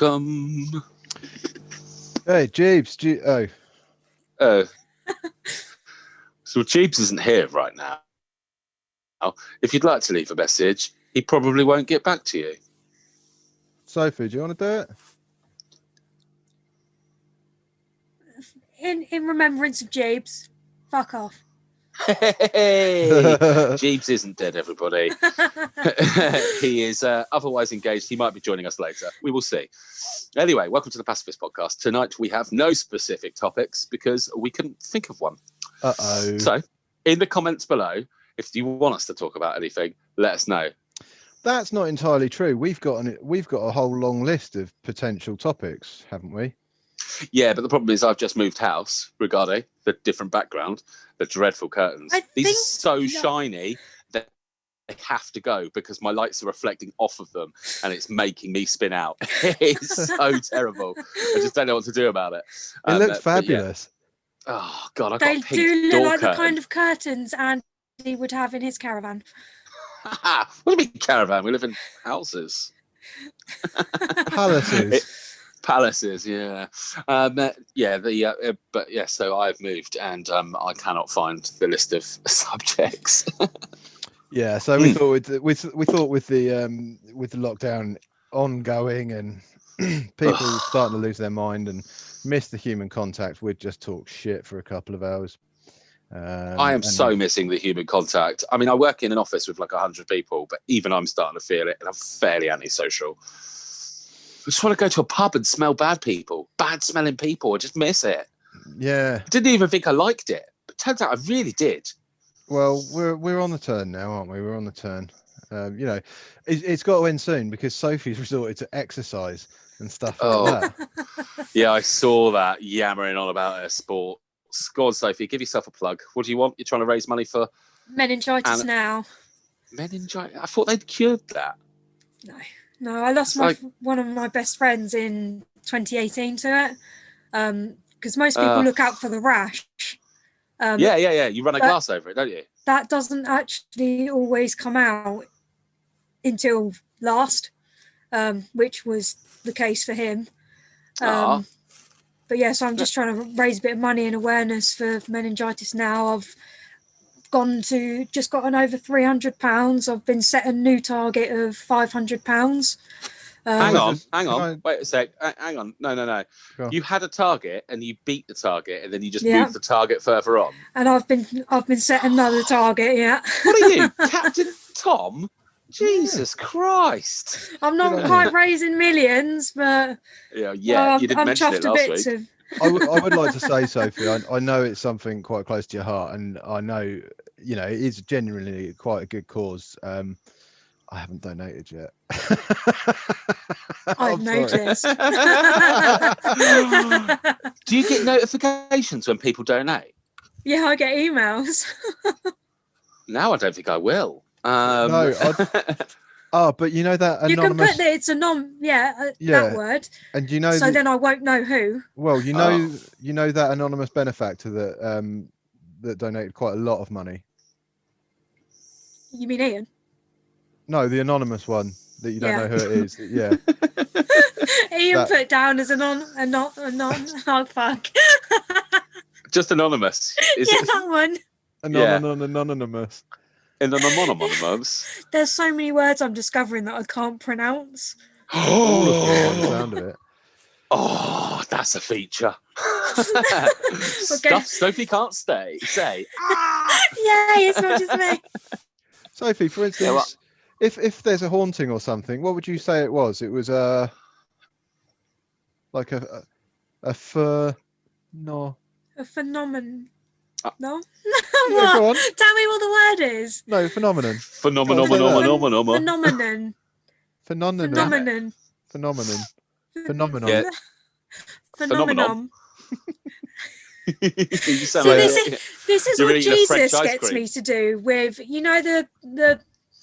Welcome. Hey, Jeeves. Oh, so Jeeves isn't here right now. If you'd like to leave a message, he probably won't get back to you. Sophie, do you want to do it? In remembrance of Jeeves. Fuck off. Hey, Jeeves isn't dead, everybody. He is otherwise engaged. He might be joining us later. We will see. Anyway, welcome to the Pacifist podcast. Tonight we have no specific topics because we couldn't think of one. Uh-oh. So, in the comments below, if you want us to talk about anything, let us know. That's not entirely true. We've got a whole long list of potential topics, haven't we? Yeah, but the problem is I've just moved house regarding the different background, the dreadful curtains. These are so shiny that they have to go because my lights are reflecting off of them and it's making me spin out. It's so terrible. I just don't know what to do about it. It looks fabulous. Yeah. Oh, God, I've they got a pink do door look like curtain. the kind of curtains Andy would have in his caravan. What do you mean caravan? We live in houses. Palaces. Yeah. So I've moved and I cannot find the list of subjects. Yeah, so we thought with the lockdown ongoing and people starting to lose their mind and miss the human contact, we'd just talk shit for a couple of hours. I am so missing the human contact. I mean, I work in an office with like 100 people, but even I'm starting to feel it, and I'm fairly antisocial. I just want to go to a pub and smell bad smelling people. I just miss it. Yeah. I didn't even think I liked it, but turns out I really did. Well, we're on the turn now, aren't we? We're on the turn. It's got to end soon because Sophie's resorted to exercise and stuff like that. Yeah, I saw that yammering on about her sport. Go on, Sophie, give yourself a plug. What do you want? You're trying to raise money for meningitis now. Meningitis? I thought they'd cured that. No, I lost one of my best friends in 2018 to it. Because most people look out for the rash. Yeah. You run a glass over it, don't you? That doesn't actually always come out until last, which was the case for him. But yeah, so I'm just trying to raise a bit of money and awareness for meningitis now. I've just gotten over £300. I've been set a new target of £500. Hang on. Wait a sec. Hang on. No. You had a target and you beat the target and then you just moved the target further on. And I've been set another target, yeah. What are you, Captain Tom? Jesus Christ. I'm not quite raising millions, but you didn't mention it last week. I would like to say, Sophie, I know it's something quite close to your heart, and I know, it is genuinely quite a good cause. I haven't donated yet. I've noticed. Do you get notifications when people donate? Yeah, I get emails. Now I don't think I will. No. But you know that anonymous... You can put that it's that word. And you know, so then I won't know who. Well, you know that anonymous benefactor that donated quite a lot of money. You mean Ian? No, the anonymous one that you don't know who it is. Yeah. Ian put down as oh fuck. Just anonymous. That one. Anonymous. In an anonymous. There's so many words I'm discovering that I can't pronounce. All of them by the sound of it. Oh, that's a feature. Stuff Sophie can't say. Yay, it's not just me. Sophie, for instance, if there's a haunting or something, what would you say it was? It was like a phenomenon. No? Yeah, go on. Tell me what the word is. No, phenomenon. Phenomenon. Yeah. Phenomenon. This is what Jesus gets me to do with,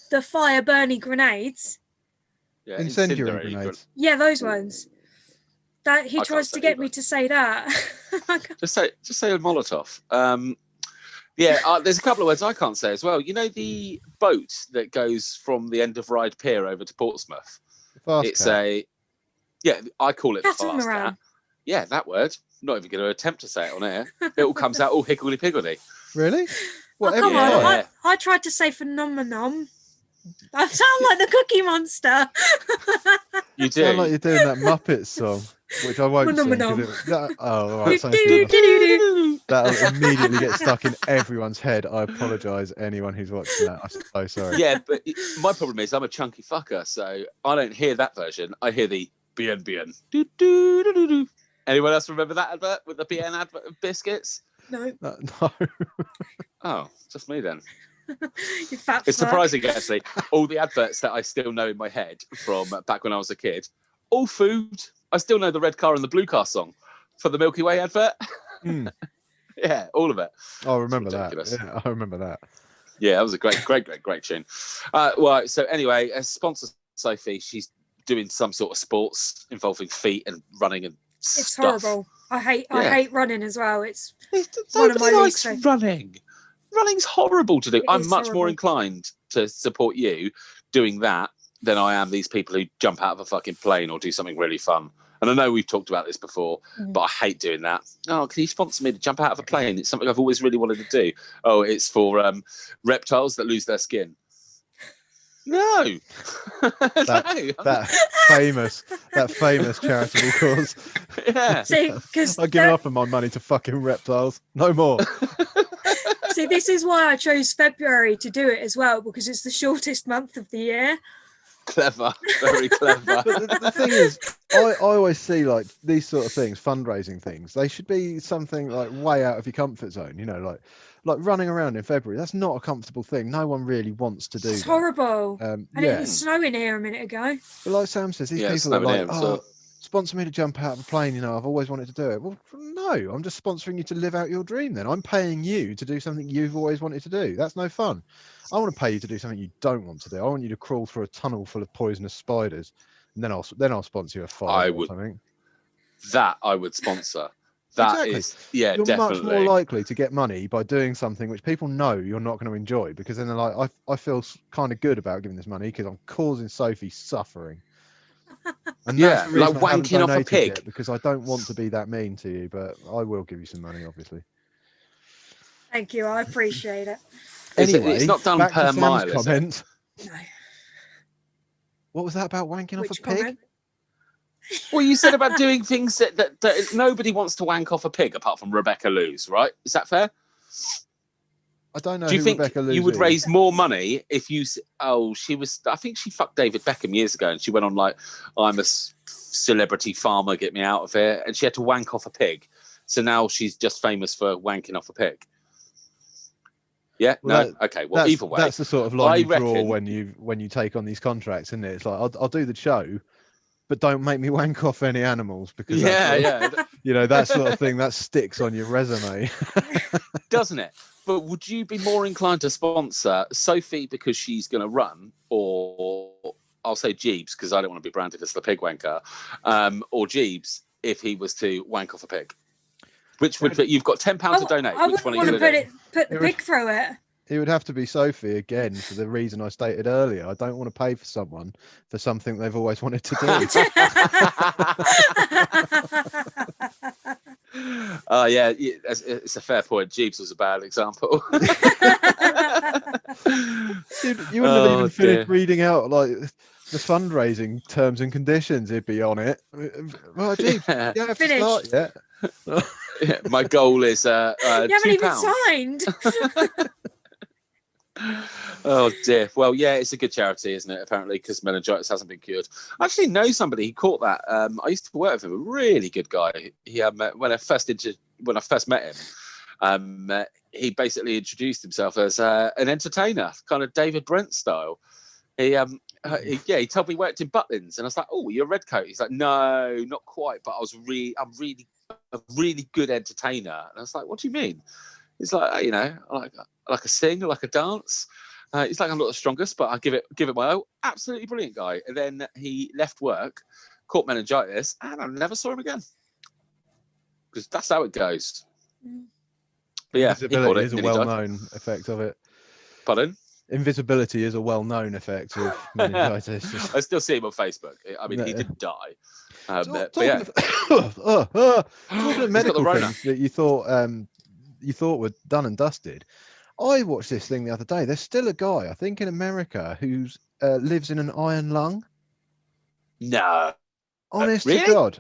the fire burning grenades. Yeah, incendiary grenades. Yeah, those ones. That he tries to get me to say that. just say a Molotov. There's a couple of words I can't say as well. You know the boat that goes from the end of Ryde Pier over to Portsmouth? Fast Yeah, I call it the Catamaran. fast cat. Yeah, that word. Not even going to attempt to say it on air. It all comes out all higgledy-piggledy. Really? Oh, come on. I tried to say phenomenon. I sound like the Cookie Monster. You do. Sound like you're doing that Muppets song, which I won't sing. All right. That'll immediately get stuck in everyone's head. I apologise, anyone who's watching that. I'm so sorry. Yeah, but my problem is I'm a chunky fucker, so I don't hear that version. I hear the bien bien. Do, do, do, do, do. Anyone else remember that advert with the bien advert of biscuits? No. No. Oh, just me then. You fat It's fuck. surprising, actually. All the adverts that I still know in my head from back when I was a kid, all food. I still know the red car and the blue car song for the Milky Way advert. Mm. Yeah, all of it. I remember that. Yeah, I remember that. Yeah, that was a great tune. Well, so anyway, a sponsor Sophie, she's doing some sort of sports involving feet and running and It's stuff. horrible. I hate running as well. It's one of my Nobody least likes running. Running's horrible to do. I'm much more horrible. inclined to support you doing that than I am these people who jump out of a fucking plane or do something really fun. And I know we've talked about this before, but I hate doing that. Oh, can you sponsor me to jump out of a plane? It's something I've always really wanted to do. Oh, it's for reptiles that lose their skin. No. That famous charitable cause. Yeah. See, because I've given up on my money to fucking reptiles. No more. See, this is why I chose February to do it as well, because it's the shortest month of the year. Clever, very clever. But the thing is, I always see like these sort of things, fundraising things. They should be something like way out of your comfort zone. You know, like running around in February. That's not a comfortable thing. No one really wants to do. It's horrible. And it was snowing here a minute ago. But like Sam says, these people are like, sponsor me to jump out of a plane. You know, I've always wanted to do it. Well, no, I'm just sponsoring you to live out your dream. Then I'm paying you to do something you've always wanted to do. That's no fun. I want to pay you to do something you don't want to do. I want you to crawl through a tunnel full of poisonous spiders, and then I'll sponsor you a fire or something. That I would sponsor. That is, yeah, you're definitely. Much more likely to get money by doing something which people know you're not going to enjoy, because then they're like, I feel kind of good about giving this money because I'm causing Sophie suffering. And yeah, like wanking off a pig. Yet, because I don't want to be that mean to you, but I will give you some money, obviously. Thank you, I appreciate it. Anyway, it's not done per mile. Comment. No. What was that about wanking off a pig? Comment? Well, you said about doing things that nobody wants to wank off a pig apart from Rebecca Lewis, right? Is that fair? I don't know. Do you think you would raise more money if you? Oh, she was. I think she fucked David Beckham years ago, and she went on like, "I'm a celebrity farmer, get me out of here," and she had to wank off a pig. So now she's just famous for wanking off a pig. Yeah. Well, no. Okay. Well, either way, that's the sort of line you draw when you take on these contracts, isn't it? It's like I'll do the show, but don't make me wank off any animals, because you know, that sort of thing that sticks on your resume, doesn't it? But would you be more inclined to sponsor Sophie because she's going to run, or I'll say Jeeves because I don't want to be branded as the pig wanker, or Jeeves if he was to wank off a pig? Which would you've got £10 to donate? I Which one are want you to going to do? put the pig through it. It would have to be Sophie again for the reason I stated earlier. I don't want to pay for someone for something they've always wanted to do. Yeah, it's a fair point. Jeeves was a bad example. Dude, you wouldn't have even finished reading out like the fundraising terms and conditions. It'd be on it. Well, Jeeves, you have to start yet. Yeah, my goal is you haven't even signed. Oh dear. Well, yeah, it's a good charity, isn't it? Apparently, because meningitis hasn't been cured. I actually know somebody who caught that. I used to work with him. A really good guy. He when I first met him, he basically introduced himself as an entertainer, kind of David Brent style. He told me he worked in Butlins, and I was like, "Oh, you're a redcoat." He's like, "No, not quite, but I'm really a really good entertainer." And I was like, "What do you mean?" He's like, "You know, I like a sing, I like a dance." He's like, "I'm not the strongest, but I give it my all." Absolutely brilliant guy. And then he left work, caught meningitis, and I never saw him again. Because that's how it goes. But yeah, visibility is a well-known effect of it. Pardon? invisibility is a well-known effect of meningitis. I still see him on Facebook. I mean, he didn't die. But Talking yeah. of medical things that you thought were done and dusted. I watched this thing the other day. There's still a guy, I think, in America who's lives in an iron lung. No. Honest really? to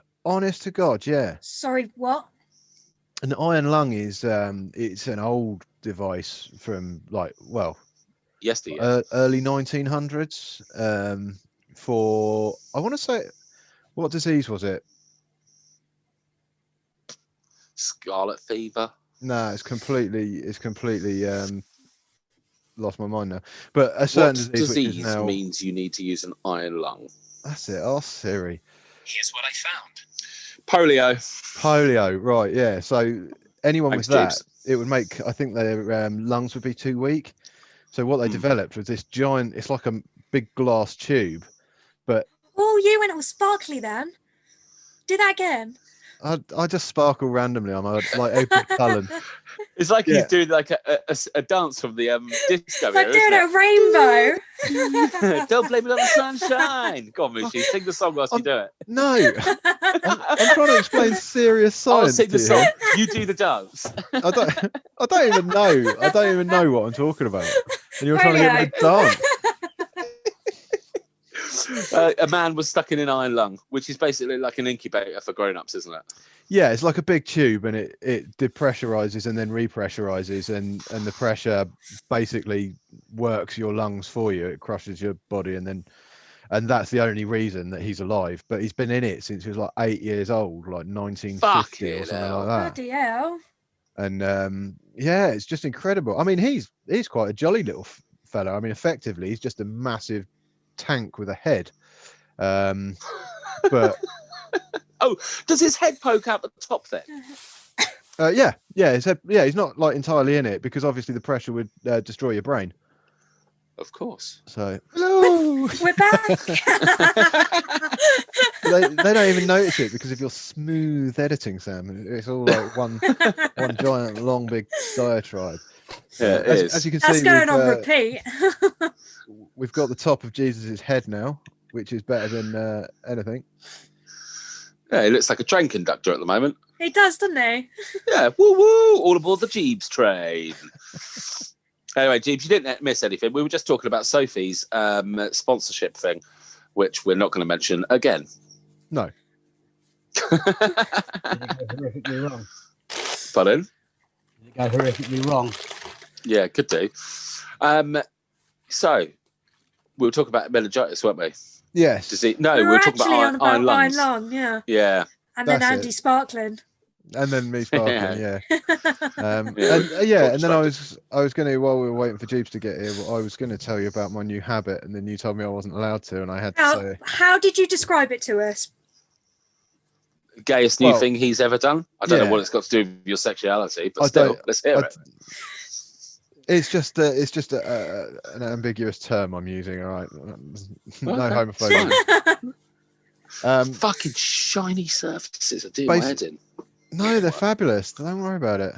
God, yeah. Sorry, what? An iron lung is it's an old device from yesterday. Early 1900s. For I want to say, what disease was it? Scarlet fever. No, it's completely lost my mind now. But a certain disease now means you need to use an iron lung. That's it. Oh, Siri. Here's what I found. Polio, right? Yeah. So anyone with that, it would make. I think their lungs would be too weak. So what they developed was this giant. It's like a big glass tube, but. Oh, you went all sparkly then. Do that again. I just sparkle randomly. I'm like open talent. It's like he's doing like a dance from the disco. It's like doing a rainbow. Don't blame it on the sunshine. Go on, Mushi, sing the song whilst you do it. No, I'm trying to explain serious science. I'll sing the song. You do the dance. I don't even know. I don't even know what I'm talking about. And you're trying to get me to dance. A man was stuck in an iron lung, which is basically like an incubator for grown-ups, isn't it? Yeah, it's like a big tube, and it depressurizes and then repressurizes, and the pressure basically works your lungs for you. It crushes your body, and that's the only reason that he's alive. But he's been in it since he was like 8 years old, like 1950 or something like that. Bloody hell! And yeah, it's just incredible. I mean, he's quite a jolly little fella. I mean, effectively, he's just a massive tank with a head. But oh, does his head poke out the top then? Yeah, his head, he's not like entirely in it because obviously the pressure would destroy your brain. Of course. So hello, we're back. they don't even notice it because of your smooth editing, Sam. It's all like one giant long big diatribe. Yeah, as you can see, that's going on repeat. We've got the top of Jesus's head now, which is better than anything. Yeah, he looks like a train conductor at the moment. He does, doesn't he? Yeah, woo woo! All aboard the Jeeves train. Anyway, Jeeves, you didn't miss anything. We were just talking about Sophie's sponsorship thing, which we're not going to mention again. No. You go horrifically wrong. Pardon? You go horrifically wrong. Yeah, could do. So we were talking about meningitis, weren't we? Yes. we were talking about iron lungs. Iron lung, yeah. Yeah. And then Andy sparkling. And then me sparkling, yeah. And then I was going to, while we were waiting for Jeeves to get here, I was going to tell you about my new habit, and then you told me I wasn't allowed to, and I had to say. How did you describe it to us? Gayest new thing he's ever done. I don't know what it's got to do with your sexuality, but still, let's hear it. It's just an ambiguous term I'm using. All right, no homophobia. Fucking shiny surfaces are doing my head in. No, they're fabulous. Don't worry about it.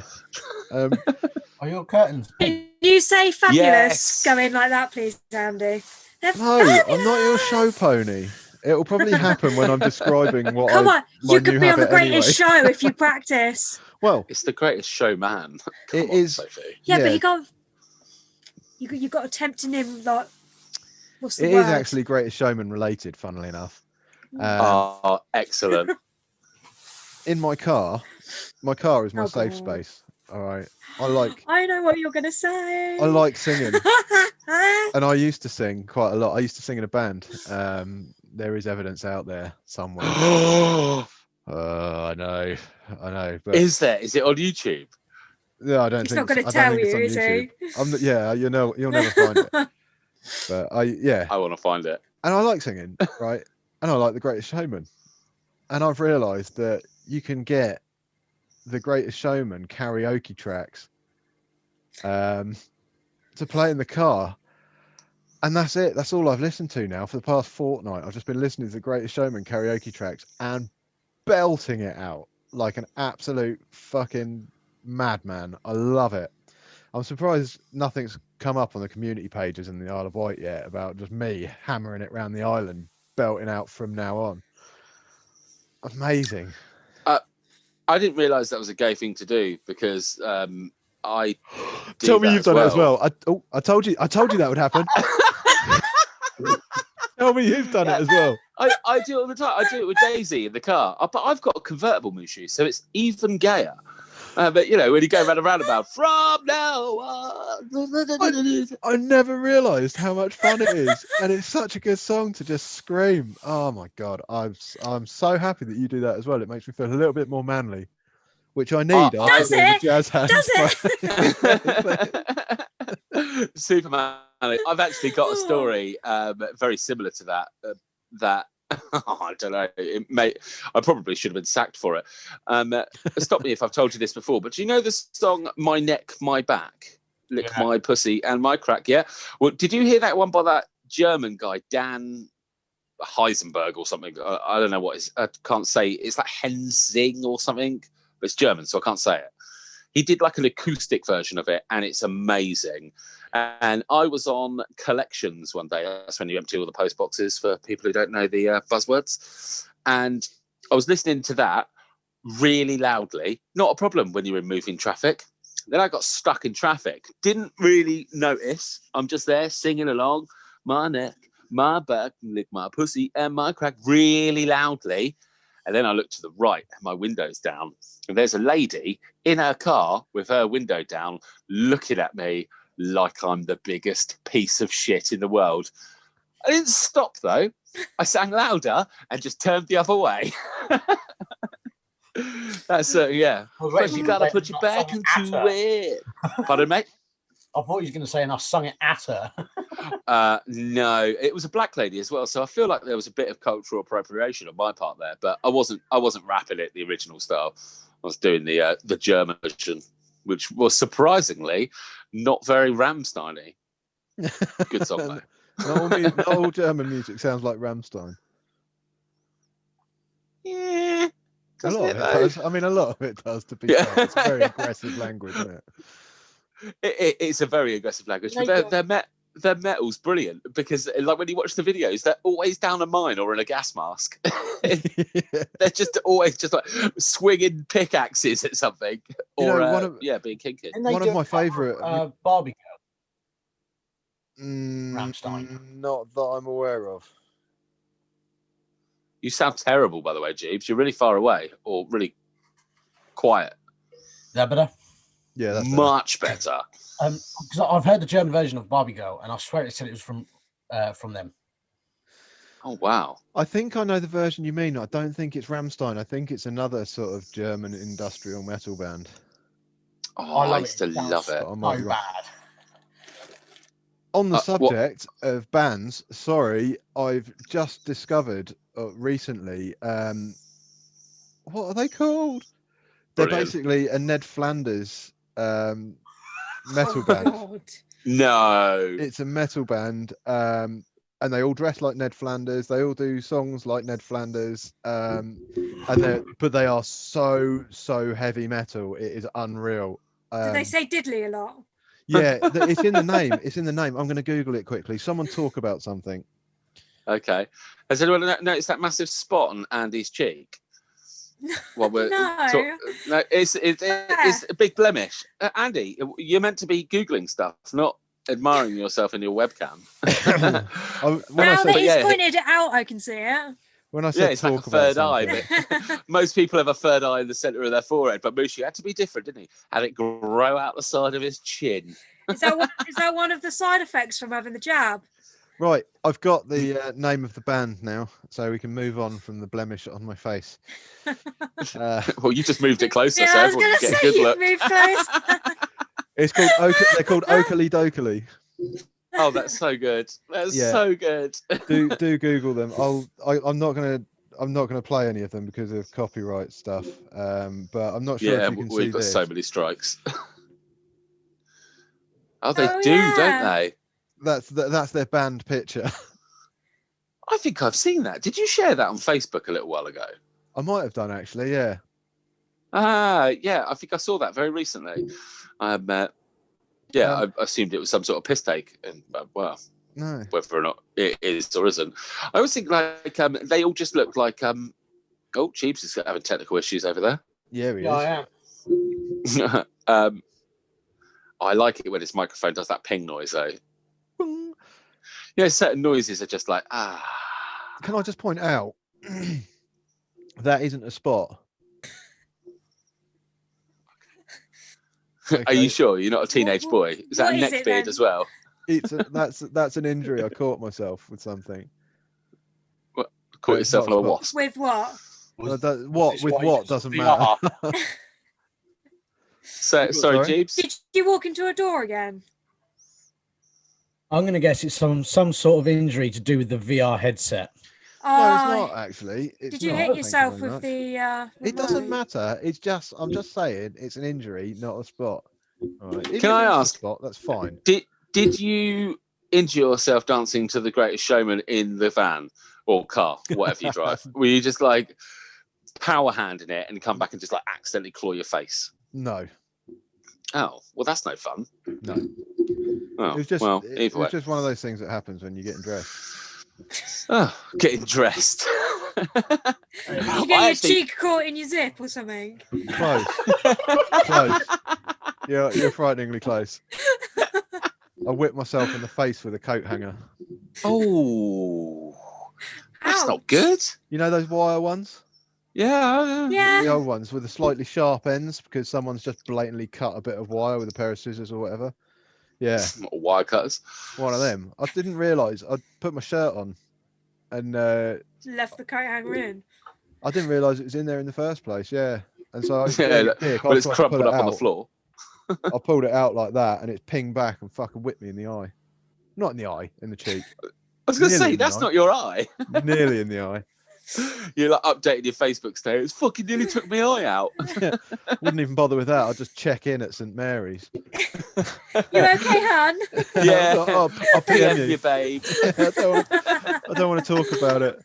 Are your curtains? Can you say fabulous? Yes. Go in like that, please, Andy. No, I'm not your show pony. It'll probably happen when I'm describing what. Come on, you could be on the greatest show if you practice. Well, it's the greatest show, man. It is. Sophie. Yeah, but you got to tempting him like. What's the word? It is actually Greatest Showman related, funnily enough. Excellent. In my car is my safe space. All right, I know what you're gonna say. I like singing, and I used to sing quite a lot. I used to sing in a band. There is evidence out there somewhere. I know. But is there? Is it on YouTube? Yeah, I don't He's think. He's not going to tell you, is he? You'll never find it. But I want to find it. And I like singing, right? And I like The Greatest Showman. And I've realised that you can get The Greatest Showman karaoke tracks to play in the car. And that's it. That's all I've listened to now for the past fortnight. I've just been listening to The Greatest Showman karaoke tracks and belting it out like an absolute fucking madman. I love it. I'm surprised nothing's come up on the community pages in the Isle of Wight yet about just me hammering it around the island, belting out From Now On. Amazing. I didn't realise that was a gay thing to do because I do Tell me that you've as done well. it as well. I told you that would happen. Tell me you've done it as well. I do it all the time. I do it with Daisy in the car. But I've got a convertible, Mushu, so it's even gayer. But you know, when you go round and round about From Now On. I never realised how much fun it is, and it's such a good song to just scream. Oh my god, I'm so happy that you do that as well. It makes me feel a little bit more manly, which I need after doing the jazz hands. Does it? Superman. I've actually got a story very similar to that. That I don't know. I probably should have been sacked for it. Stop me if I've told you this before, but do you know the song "My Neck, My Back"? Lick my pussy and my crack. Yeah. Well, did you hear that one by that German guy, Dan Heisenberg or something? I don't know what is. I can't say. It's like Hensing or something, but it's German, so I can't say it. He did like an acoustic version of it, and it's amazing. And I was on Collections one day. That's when you empty all the post boxes for people who don't know the buzzwords. And I was listening to that really loudly. Not a problem when you're in moving traffic. Then I got stuck in traffic. Didn't really notice. I'm just there singing along. My neck, my back, lick my pussy and my crack really loudly. And then I looked to the right, and my window's down. And there's a lady in her car with her window down looking at me like I'm the biggest piece of shit in the world. I didn't stop, though. I sang louder and just turned the other way. That's, yeah. Because you got to put your back into it. Pardon, mate? I thought you were going to say, and I sung it at her. No, it was a black lady as well, so I feel like there was a bit of cultural appropriation on my part there. But I wasn't rapping it the original style. I was doing the German version, which was surprisingly not very Rammstein-y. Good song, though. Not all German music sounds like Rammstein. Yeah, a lot of it does. I mean, a lot of it does. To be fair, it's a very aggressive language, isn't it? It's a very aggressive language, but their metal's brilliant because, like, when you watch the videos, they're always down a mine or in a gas mask. They're just always just like swinging pickaxes at something, or being kinky. One of my favourite Barbie Girl. Rammstein. Not that I'm aware of. You sound terrible, by the way, Jeeves. You're really far away or really quiet. Is that better? Yeah, that's much better. Because I've heard the German version of Barbie Girl, and I swear it said it was from them. Oh wow! I think I know the version you mean. I don't think it's Rammstein. I think it's another sort of German industrial metal band. Oh, I used to love it. So bad. On the subject of bands, sorry, I've just discovered recently. What are they called? They're basically a Ned Flanders metal band. God. No, it's a metal band, and they all dress like Ned Flanders. They all do songs like Ned Flanders, but they are so heavy metal. It is unreal. Do they say diddly a lot? Yeah, it's in the name. It's in the name. I'm going to Google it quickly. Someone talk about something. Okay. Has anyone noticed that massive spot on Andy's cheek? Well, no, it's a big blemish. Andy, you're meant to be Googling stuff, not admiring yourself in your webcam. Now that he's pointed it out, I can see it. When I said it's like a third eye. Most people have a third eye in the centre of their forehead, but Mushi had to be different, didn't he? Had it grow out the side of his chin. Is that one of the side effects from having the jab? Right, I've got the name of the band now, so we can move on from the blemish on my face. Well, you just moved it closer, so I was everyone can get a good look. Moved close. It's called they're called Oakley Dokley. Oh, that's so good. That's so good. do Google them. I'm not gonna play any of them because of copyright stuff. But I'm not sure if you can see we've got this. so many strikes. They do, don't they? That's their band picture. I think I've seen that. Did you share that on Facebook a little while ago? I might have done actually. Yeah. Yeah. I think I saw that very recently. Yeah, I assumed it was some sort of piss take, and well, No. whether or not it is or isn't. I always think like they all just look like oh, Jeeves is having technical issues over there. Yeah, he Yeah, is. I am. I like it when his microphone does that ping noise though. Boom. Yeah, certain noises are just like Can I just point out that isn't a spot? Okay. Are you sure you're not a teenage boy? Is that a what is neck it, beard then? as well? That's an injury. I caught myself with something. Caught yourself on a wasp. With what? What doesn't matter. Sorry, Jeeves. Did you walk into a door again? I'm going to guess it's some sort of injury to do with the VR headset. No, it's not actually. Did you hit yourself with the? It doesn't matter. It's just I'm just saying it's an injury, not a spot. All right. Can I ask? Spot, that's fine. Did you injure yourself dancing to The Greatest Showman in the van or car, whatever you drive? Were you just like power handing it and come back and just like accidentally claw your face? No. Oh, well, that's no fun. No. Oh, It was just well, it either way. was just one of those things that happens when you're getting dressed. Oh, getting dressed. Did you get your cheek caught in your zip or something? Close. Close. You're frighteningly close. I whipped myself in the face with a coat hanger. Oh, that's Ouch. not good. You know those wire ones? Yeah. Yeah. The old ones with the slightly sharp ends because someone's just blatantly cut a bit of wire with a pair of scissors or whatever. Yeah, Wire cutters. one of them. I didn't realise. I'd put my shirt on and Left the coat hanger in. I didn't realise it was in there in the first place. Yeah. And so I It's crumpled up on the floor. I pulled it out like that and it's pinged back and fucking whipped me in the eye. Not in the eye, in the cheek. I was going to Nearly say, in the that's eye. not your eye. Nearly in the eye. You like updated your Facebook status. Fucking nearly took my eye out. Wouldn't even bother with that. I'd just check in at St Mary's. You okay, hon? Yeah. I'll PM you. you, babe. I don't want to talk about it.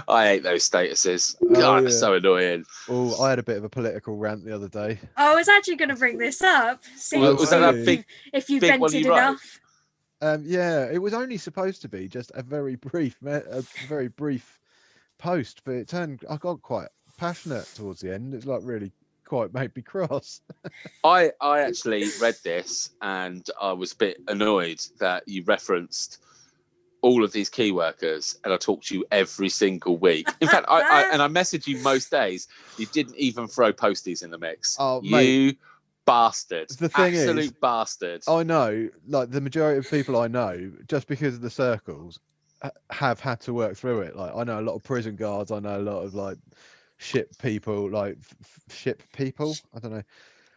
I hate those statuses. Oh, God, yeah. they're so annoying. Oh, I had a bit of a political rant the other day. I was actually going to bring this up. See Was that that big? if you big one vented you wrote? enough. Yeah, it was only supposed to be just a very brief post, but it turned. I got quite passionate towards the end. It's like really quite made me cross. I actually read this and I was a bit annoyed that you referenced all of these key workers and I talk to you every single week. In fact, I message you most days. You didn't even throw posties in the mix. Oh, you mate. bastard. The thing Absolute is, bastard. I know, like the majority of people I know, just because of the circles, have had to work through it. Like I know a lot of prison guards. I know a lot of like ship people, like ship people. I don't know,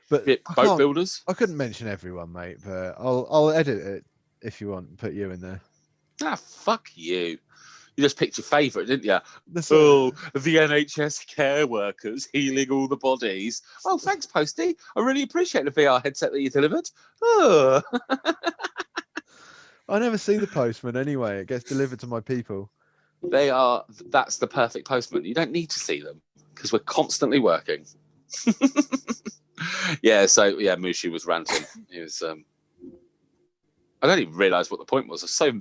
but Boat builders. I couldn't mention everyone, mate. But I'll edit it if you want. And put you in there. Ah, fuck you. You just picked your favourite, didn't you? The The NHS care workers healing all the bodies. Oh, thanks, Posty. I really appreciate the VR headset that you delivered. Oh. I never see the postman anyway. It gets delivered to my people. That's the perfect postman. You don't need to see them because we're constantly working. So Mushi was ranting. He was I don't even realise what the point was. I was so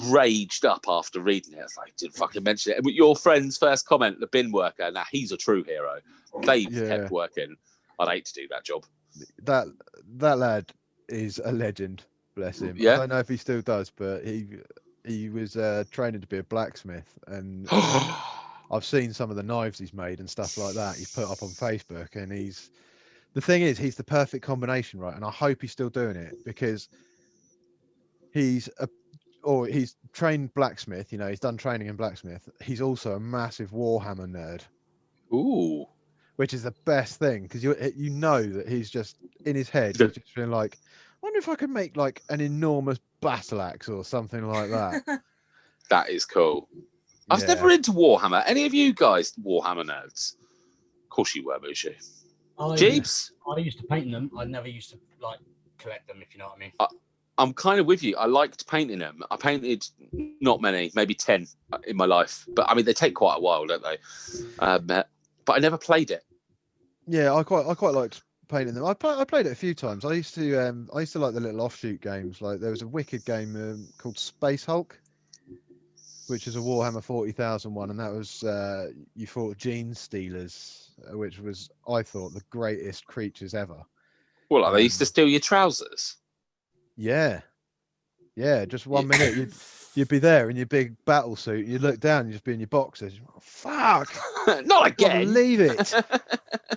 raged up after reading it. I was like, didn't fucking mention it. Your friend's first comment, the bin worker, now he's a true hero. They've kept working. I'd hate to do that job. That lad is a legend. Bless him. Yeah. I don't know if he still does, but he was training to be a blacksmith, and I've seen some of the knives he's made and stuff like that. He's put up on Facebook, and the thing is, he's the perfect combination, right? And I hope he's still doing it because he's trained blacksmith. You know, he's done training in blacksmith. He's also a massive Warhammer nerd. Ooh. Which is the best thing because you know that he's just in his head. He's just feeling like, I wonder if I could make like an enormous battle axe or something like that. That is cool. I was never into Warhammer. Any of you guys Warhammer nerds? Of course you were, Mushi. Jeeps? I used to paint them. I never used to like collect them, if you know what I mean. I'm kind of with you. I liked painting them. I painted not many, maybe 10 in my life. But I mean, they take quite a while, don't they? But I never played it. Yeah, I quite liked painting them. I played it a few times. I used to like the little offshoot games. Like there was a wicked game called Space Hulk, which is a Warhammer 40,000 one, and that was you fought gene stealers, which was, I thought, the greatest creatures ever. Well, like they used to steal your trousers. Yeah, just 1 minute you'd be there in your big battle suit. You look down, you'd just be in your boxers. Oh, fuck! Not again. I can't believe it.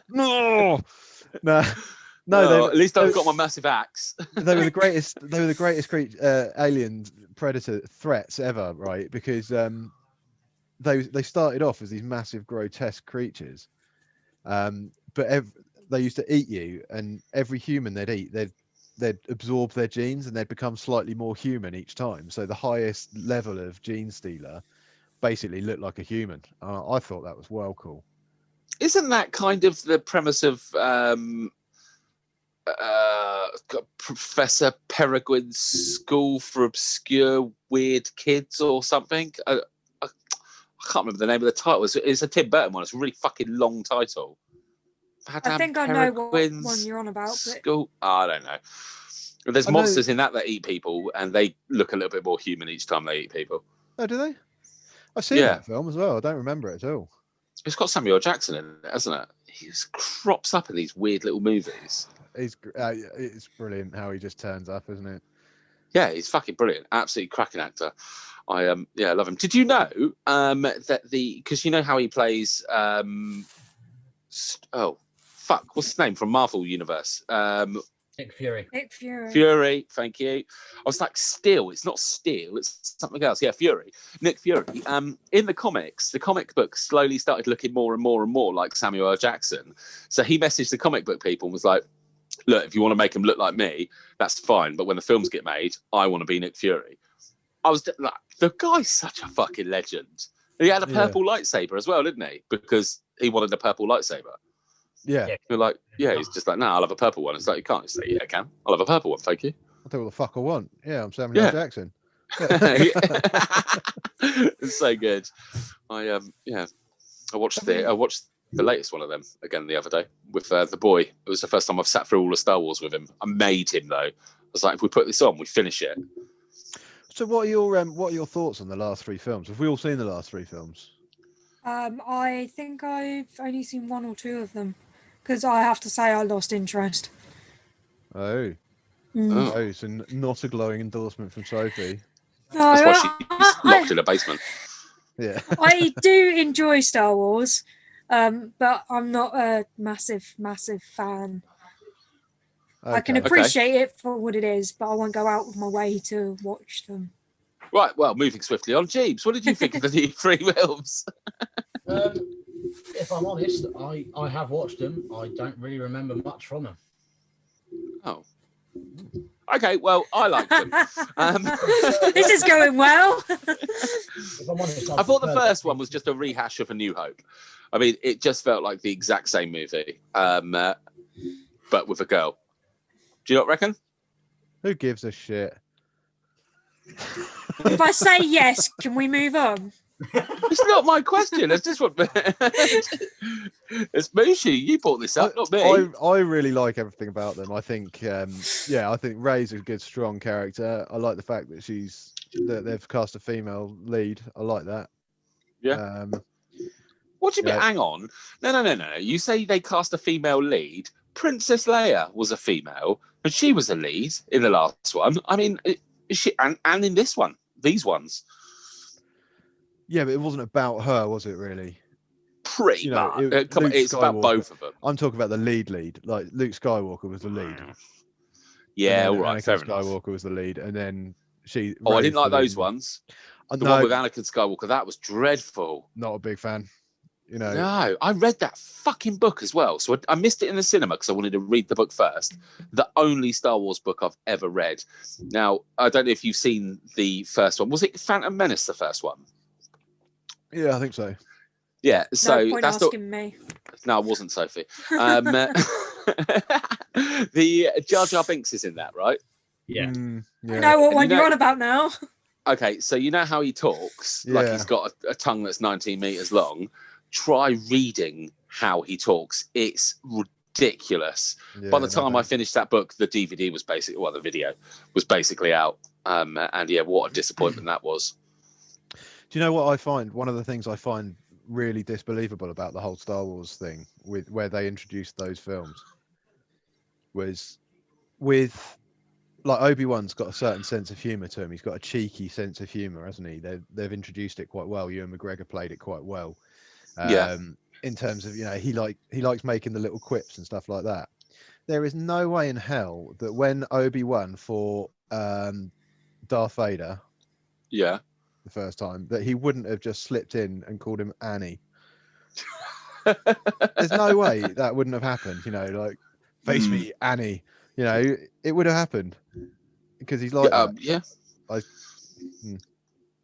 No. No, at least I've got my massive axe. They were the greatest. They were the greatest alien predator threats ever, right? Because they started off as these massive, grotesque creatures, but they used to eat you, and every human they'd eat, they'd absorb their genes, and they'd become slightly more human each time. So the highest level of gene stealer basically looked like a human. I thought that was well cool. Isn't that kind of the premise of Professor Peregrine's School for Obscure Weird Kids or something? I can't remember the name of the title. It's a Tim Burton one. It's a really fucking long title. I think I know what one you're on about. School. I don't know. There's monsters in that eat people, and they look a little bit more human each time they eat people. Oh, do they? I've seen that film as well. I don't remember it at all. It's got Samuel Jackson in it, hasn't it? He just crops up in these weird little movies. It's brilliant how he just turns up, isn't it? Yeah, he's fucking brilliant. Absolutely cracking actor. I love him. Did you know that because you know how he plays what's his name from Marvel Universe? Nick Fury. Fury, thank you. I was like, Steel. It's not Steel. It's something else. Yeah, Fury. Nick Fury. In the comics, the comic book slowly started looking more and more and more like Samuel L. Jackson. So he messaged the comic book people and was like, look, if you want to make him look like me, that's fine. But when the films get made, I want to be Nick Fury. I was like, the guy's such a fucking legend. He had a purple lightsaber as well, didn't he? Because he wanted a purple lightsaber. Yeah. You're like, he's just like, I'll have a purple one. It's like, you can't say, I can. I'll have a purple one, thank you. I'll do what the fuck I want. Yeah, I'm Samuel L. Jackson. It's so good. I watched the latest one of them again the other day with the boy. It was the first time I've sat through all of Star Wars with him. I made him though. I was like, if we put this on, we finish it. So what are your thoughts on the last three films? Have we all seen the last three films? I think I've only seen one or two of them because I have to say I lost interest. Oh, so not a glowing endorsement from Sophie. No, that's why she's locked in a basement. Yeah, I do enjoy Star Wars, but I'm not a massive fan. Okay. I can appreciate it for what it is, but I won't go out of my way to watch them. Right, well, moving swiftly on. Jeeves, what did you think of the new three films? If I'm honest, I have watched them. I don't really remember much from them. Oh. Okay, well, I liked them. This is going well. If I'm honest, I thought the first one was just a rehash of A New Hope. I mean, it just felt like the exact same movie, but with a girl. Do you not reckon? Who gives a shit? If I say yes, can we move on? It's not my question. It's just what it's Mushi. You brought this up, not me. I really like everything about them. I think, I think Rey's a good, strong character. I like the fact that they've cast a female lead. I like that. Yeah. What do you mean? Hang on. No. You say they cast a female lead. Princess Leia was a female, and she was a lead in the last one. I mean, she and in this one, these ones. Yeah, but it wasn't about her, was it? Really? Pretty much. It's about both of them. I'm talking about the lead. Like Luke Skywalker was the lead. Yeah, all right. Anakin Skywalker was the lead, and then she. Oh, I didn't like those ones. The one with Anakin Skywalker, that was dreadful. Not a big fan. No, I read that fucking book as well. So I missed it in the cinema because I wanted to read the book first. The only Star Wars book I've ever read. Now, I don't know if you've seen the first one. Was it Phantom Menace, the first one? Yeah, I think so. Yeah, so no point that's asking me. No, it wasn't Sophie. The Jar Jar Binks is in that, right? Yeah. I know what one you're on about now. Okay, so you know how he talks? Like he's got a tongue that's 19 meters long. Try reading how he talks. It's ridiculous. By the time I finished that book, the DVD was basically, the video was basically out. And yeah, what a disappointment that was. Do you know what I find? One of the things I find really disbelievable about the whole Star Wars thing, with where they introduced those films, was with like Obi-Wan's got a certain sense of humor to him. He's got a cheeky sense of humor, hasn't he? They've introduced it quite well. Ewan McGregor played it quite well. In terms of, he likes making the little quips and stuff like that. There is no way in hell that when Obi-Wan fought Darth Vader, the first time, that he wouldn't have just slipped in and called him Annie. There's no way that wouldn't have happened. Like, face me, Annie. It would have happened because he's like that.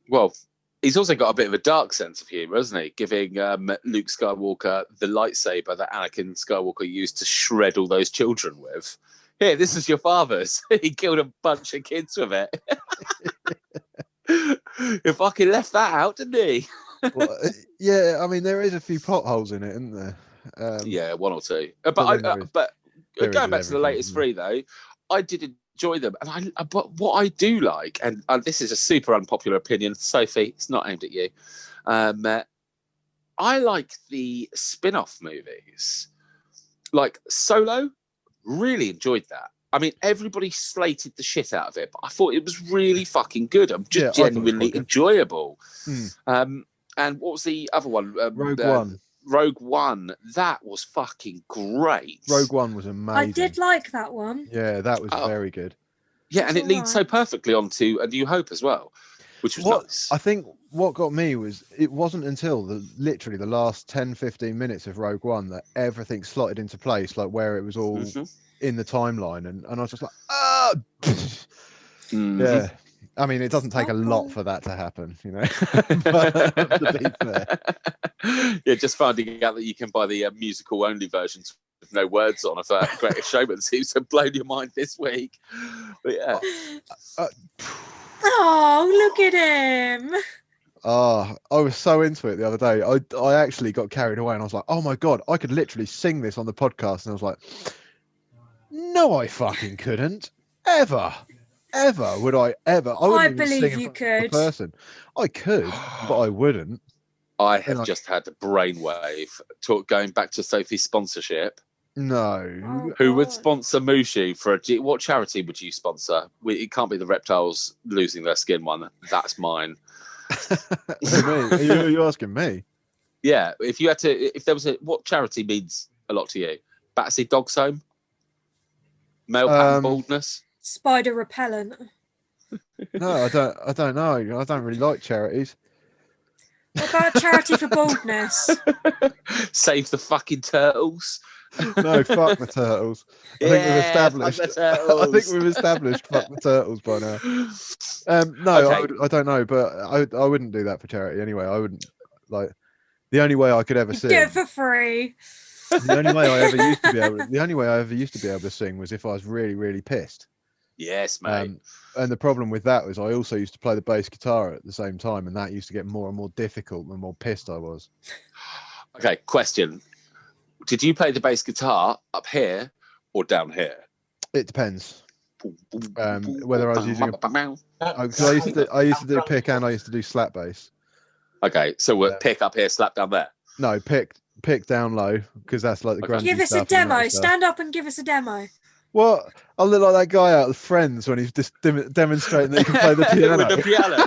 Well, he's also got a bit of a dark sense of humor, hasn't he? Giving Luke Skywalker the lightsaber that Anakin Skywalker used to shred all those children with. Here, this is your father's. He killed a bunch of kids with it. He fucking left that out, didn't he? Well, yeah, I mean, there is a few potholes in it, isn't there? Yeah, one or two. But going back to the latest three, though, I did enjoy them. And but what I do like, and this is a super unpopular opinion, Sophie, it's not aimed at you. I like the spin-off movies. Like Solo, really enjoyed that. I mean, everybody slated the shit out of it, but I thought it was really fucking good. I'm just genuinely enjoyable. And what was the other one? Rogue One. Rogue One. That was fucking great. Rogue One was amazing. I did like that one. Yeah, that was very good. Yeah, and it leads so perfectly onto A New Hope as well, which was nice. I think what got me was it wasn't until literally the last 10-15 minutes of Rogue One that everything slotted into place, like where it was all in the timeline, and I was just like, yeah. I mean, it doesn't take a lot for that to happen, but, to be fair. Yeah, just finding out that you can buy the musical only versions with no words on of that Greatest Showman seems to have blown your mind this week. But yeah. Oh, look at him. Oh, I was so into it the other day. I actually got carried away and I was like, oh my God, I could literally sing this on the podcast. And I was like, no, I fucking couldn't. Ever would I ever? I believe you could. Person. I could, but I wouldn't. I have just had a brainwave going back to Sophie's sponsorship. No. Who would sponsor Mushu for what charity would you sponsor? It can't be the reptiles losing their skin one. That's mine. Are you asking me? Yeah. If there was what charity means a lot to you? Battersea Dogs Home? Male pattern baldness? Spider repellent. No, I don't know. I don't really like charities. What about a charity for baldness? Save the fucking turtles. No, fuck the turtles. I think we've established fuck the turtles by now. No, okay. I don't know, but I wouldn't do that for charity anyway. I wouldn't like. The only way I could ever sing. Do it for free. The only way I ever used to be able to sing was if I was really, really pissed. Yes, mate. And the problem with that was I also used to play the bass guitar at the same time, and that used to get more and more difficult the more pissed I was. Okay, question. Did you play the bass guitar up here or down here? It depends. Whether I was using I used to do pick and I used to do slap bass. Okay, so we're pick up here, slap down there. No, pick down low, because that's like the grungy Give us stuff a demo. Stand up and give us a demo. What? I look like that guy out of Friends when he's just demonstrating that he can play the piano. With the piano.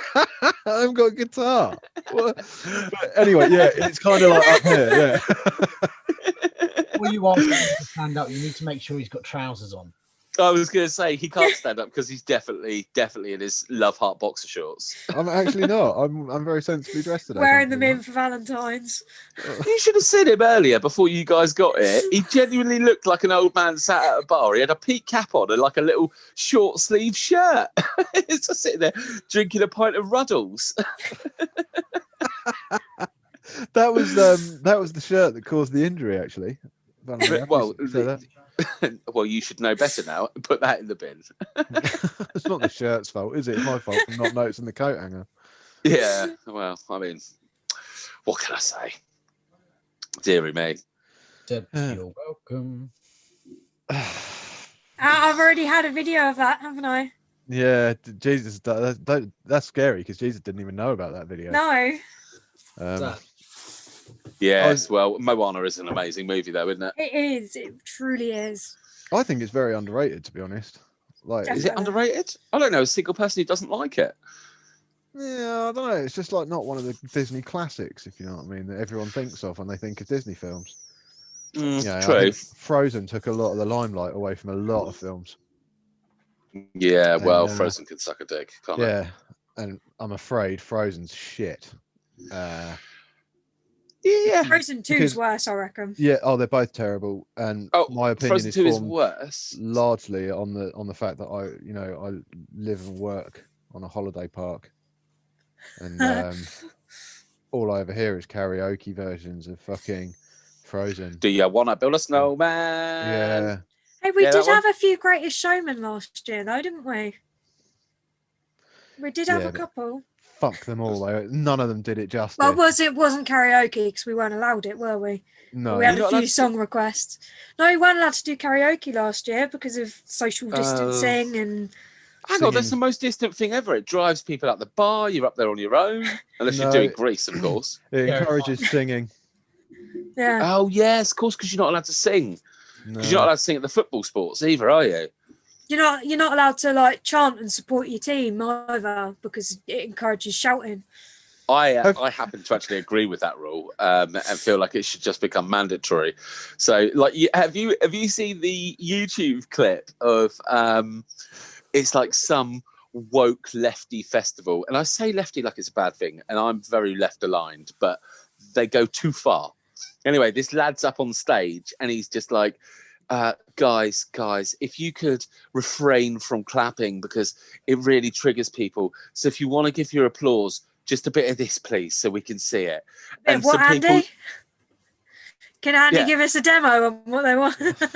I haven't got a guitar. But anyway, yeah, it's kind of like up here, yeah. When you ask him to stand up, you need to make sure he's got trousers on. I was going to say he can't stand up because he's definitely in his Love Heart boxer shorts. I'm actually not. I'm very sensibly dressed today. Wearing them in for Valentine's. You should have seen him earlier before you guys got here. He genuinely looked like an old man sat at a bar. He had a peak cap on and like a little short sleeve shirt. He's just sitting there drinking a pint of Ruddles. That was the shirt that caused the injury, actually. Well, you should know better now. Put that in the bin. It's not the shirt's fault, is it? It's my fault for not noticing the coat hanger. Yeah, well, I mean, what can I say? Deary me. You're welcome. I've already had a video of that, haven't I? Yeah, Jesus, that's scary because Jesus didn't even know about that video. No. Yes, well, Moana is an amazing movie, though, isn't it? It is. It truly is. I think it's very underrated, to be honest. Like, Definitely. Is it underrated? I don't know a single person who doesn't like it. Yeah, I don't know. It's just like not one of the Disney classics, if you know what I mean, that everyone thinks of when they think of Disney films. Yeah, true. I think Frozen took a lot of the limelight away from a lot of films. Yeah, well, Frozen can suck a dick, can't it? Yeah, and I'm afraid Frozen's shit. Yeah. Frozen 2 is worse, I reckon. Yeah, they're both terrible, and my opinion Frozen 2 is worse. largely on the fact that I live and work on a holiday park, and all I ever hear is karaoke versions of fucking Frozen. Do you want to build a snowman? Yeah. Hey, we did have a few Greatest Showmen last year, though, didn't we? We did have a couple. Fuck them all, though. None of them did it justice. Well, it wasn't karaoke because we weren't allowed it, were we? No. We had a few song requests. No, we weren't allowed to do karaoke last year because of social distancing and... Hang on, that's the most distant thing ever. It drives people out the bar. You're up there on your own. Unless you're doing Grease, of course. It encourages singing. Yeah. Oh, yes, of course, because you're not allowed to sing. Because you're not allowed to sing at the football sports either, are you? You're not allowed to like chant and support your team either because it encourages shouting. I happen to actually agree with that rule and feel like it should just become mandatory. So, like, have you seen the YouTube clip of it's like some woke lefty festival, and I say lefty like it's a bad thing, and I'm very left aligned, but they go too far. Anyway, this lad's up on stage and he's just like, guys, if you could refrain from clapping because it really triggers people. So if you want to give your applause, just a bit of this, please, so we can see it. And what, Andy? Can Andy give us a demo on what they want?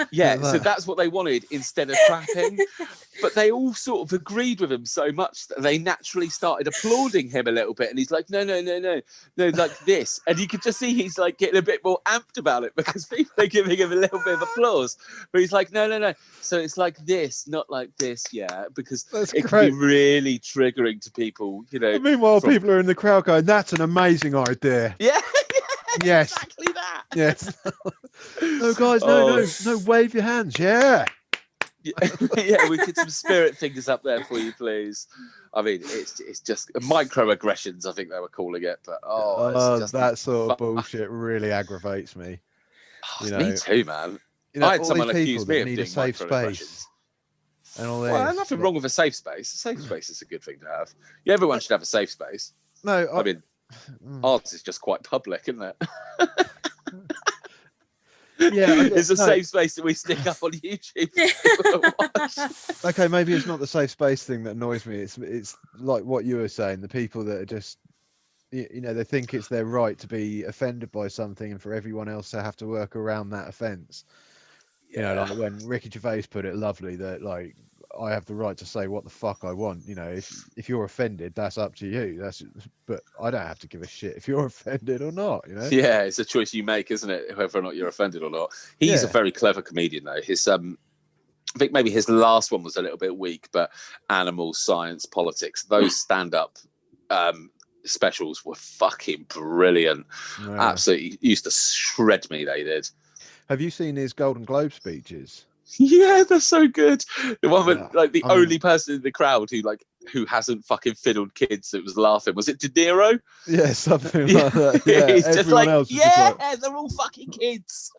Yeah, so that's what they wanted instead of clapping. But they all sort of agreed with him so much that they naturally started applauding him a little bit. And he's like, no, like this. And you could just see he's like getting a bit more amped about it because people are giving him a little bit of applause. But he's like, no. So it's like this, not like this, because it can be really triggering to people, you know. And meanwhile, people are in the crowd going, that's an amazing idea. Yeah. Yes. Exactly that. Yes. No, guys, no, wave your hands. Yeah. Yeah, we get some spirit fingers up there for you, please. I mean, it's just microaggressions, I think they were calling it. But that sort of bullshit really aggravates me. Me too, man. I had someone accuse me of doing microaggressions. And all this. Well, there's nothing wrong with a safe space. A safe space is a good thing to have. Yeah, everyone should have a safe space. No, I mean, ours is just quite public, isn't it? Yeah, it's a safe space that we stick up on YouTube. Okay, maybe it's not the safe space thing that annoys me. It's like what you were saying. The people that are just, they think it's their right to be offended by something, and for everyone else to have to work around that offence. Yeah. Like when Ricky Gervais put it lovely that like I have the right to say what the fuck I want. If you're offended, that's up to you. But I don't have to give a shit if you're offended or not. Yeah, it's a choice you make, isn't it? Whether or not you're offended or not. He's a very clever comedian, though. His I think maybe his last one was a little bit weak, but Animal, Science, Politics, those stand-up specials were fucking brilliant. Yeah. Absolutely used to shred me. They did. Have you seen his Golden Globe speeches? Yeah, they're so good. The one with like the only person in the crowd who hasn't fucking fiddled kids that was laughing. Was it De Niro? Yeah, something like that. Yeah, he's just like, they're all fucking kids.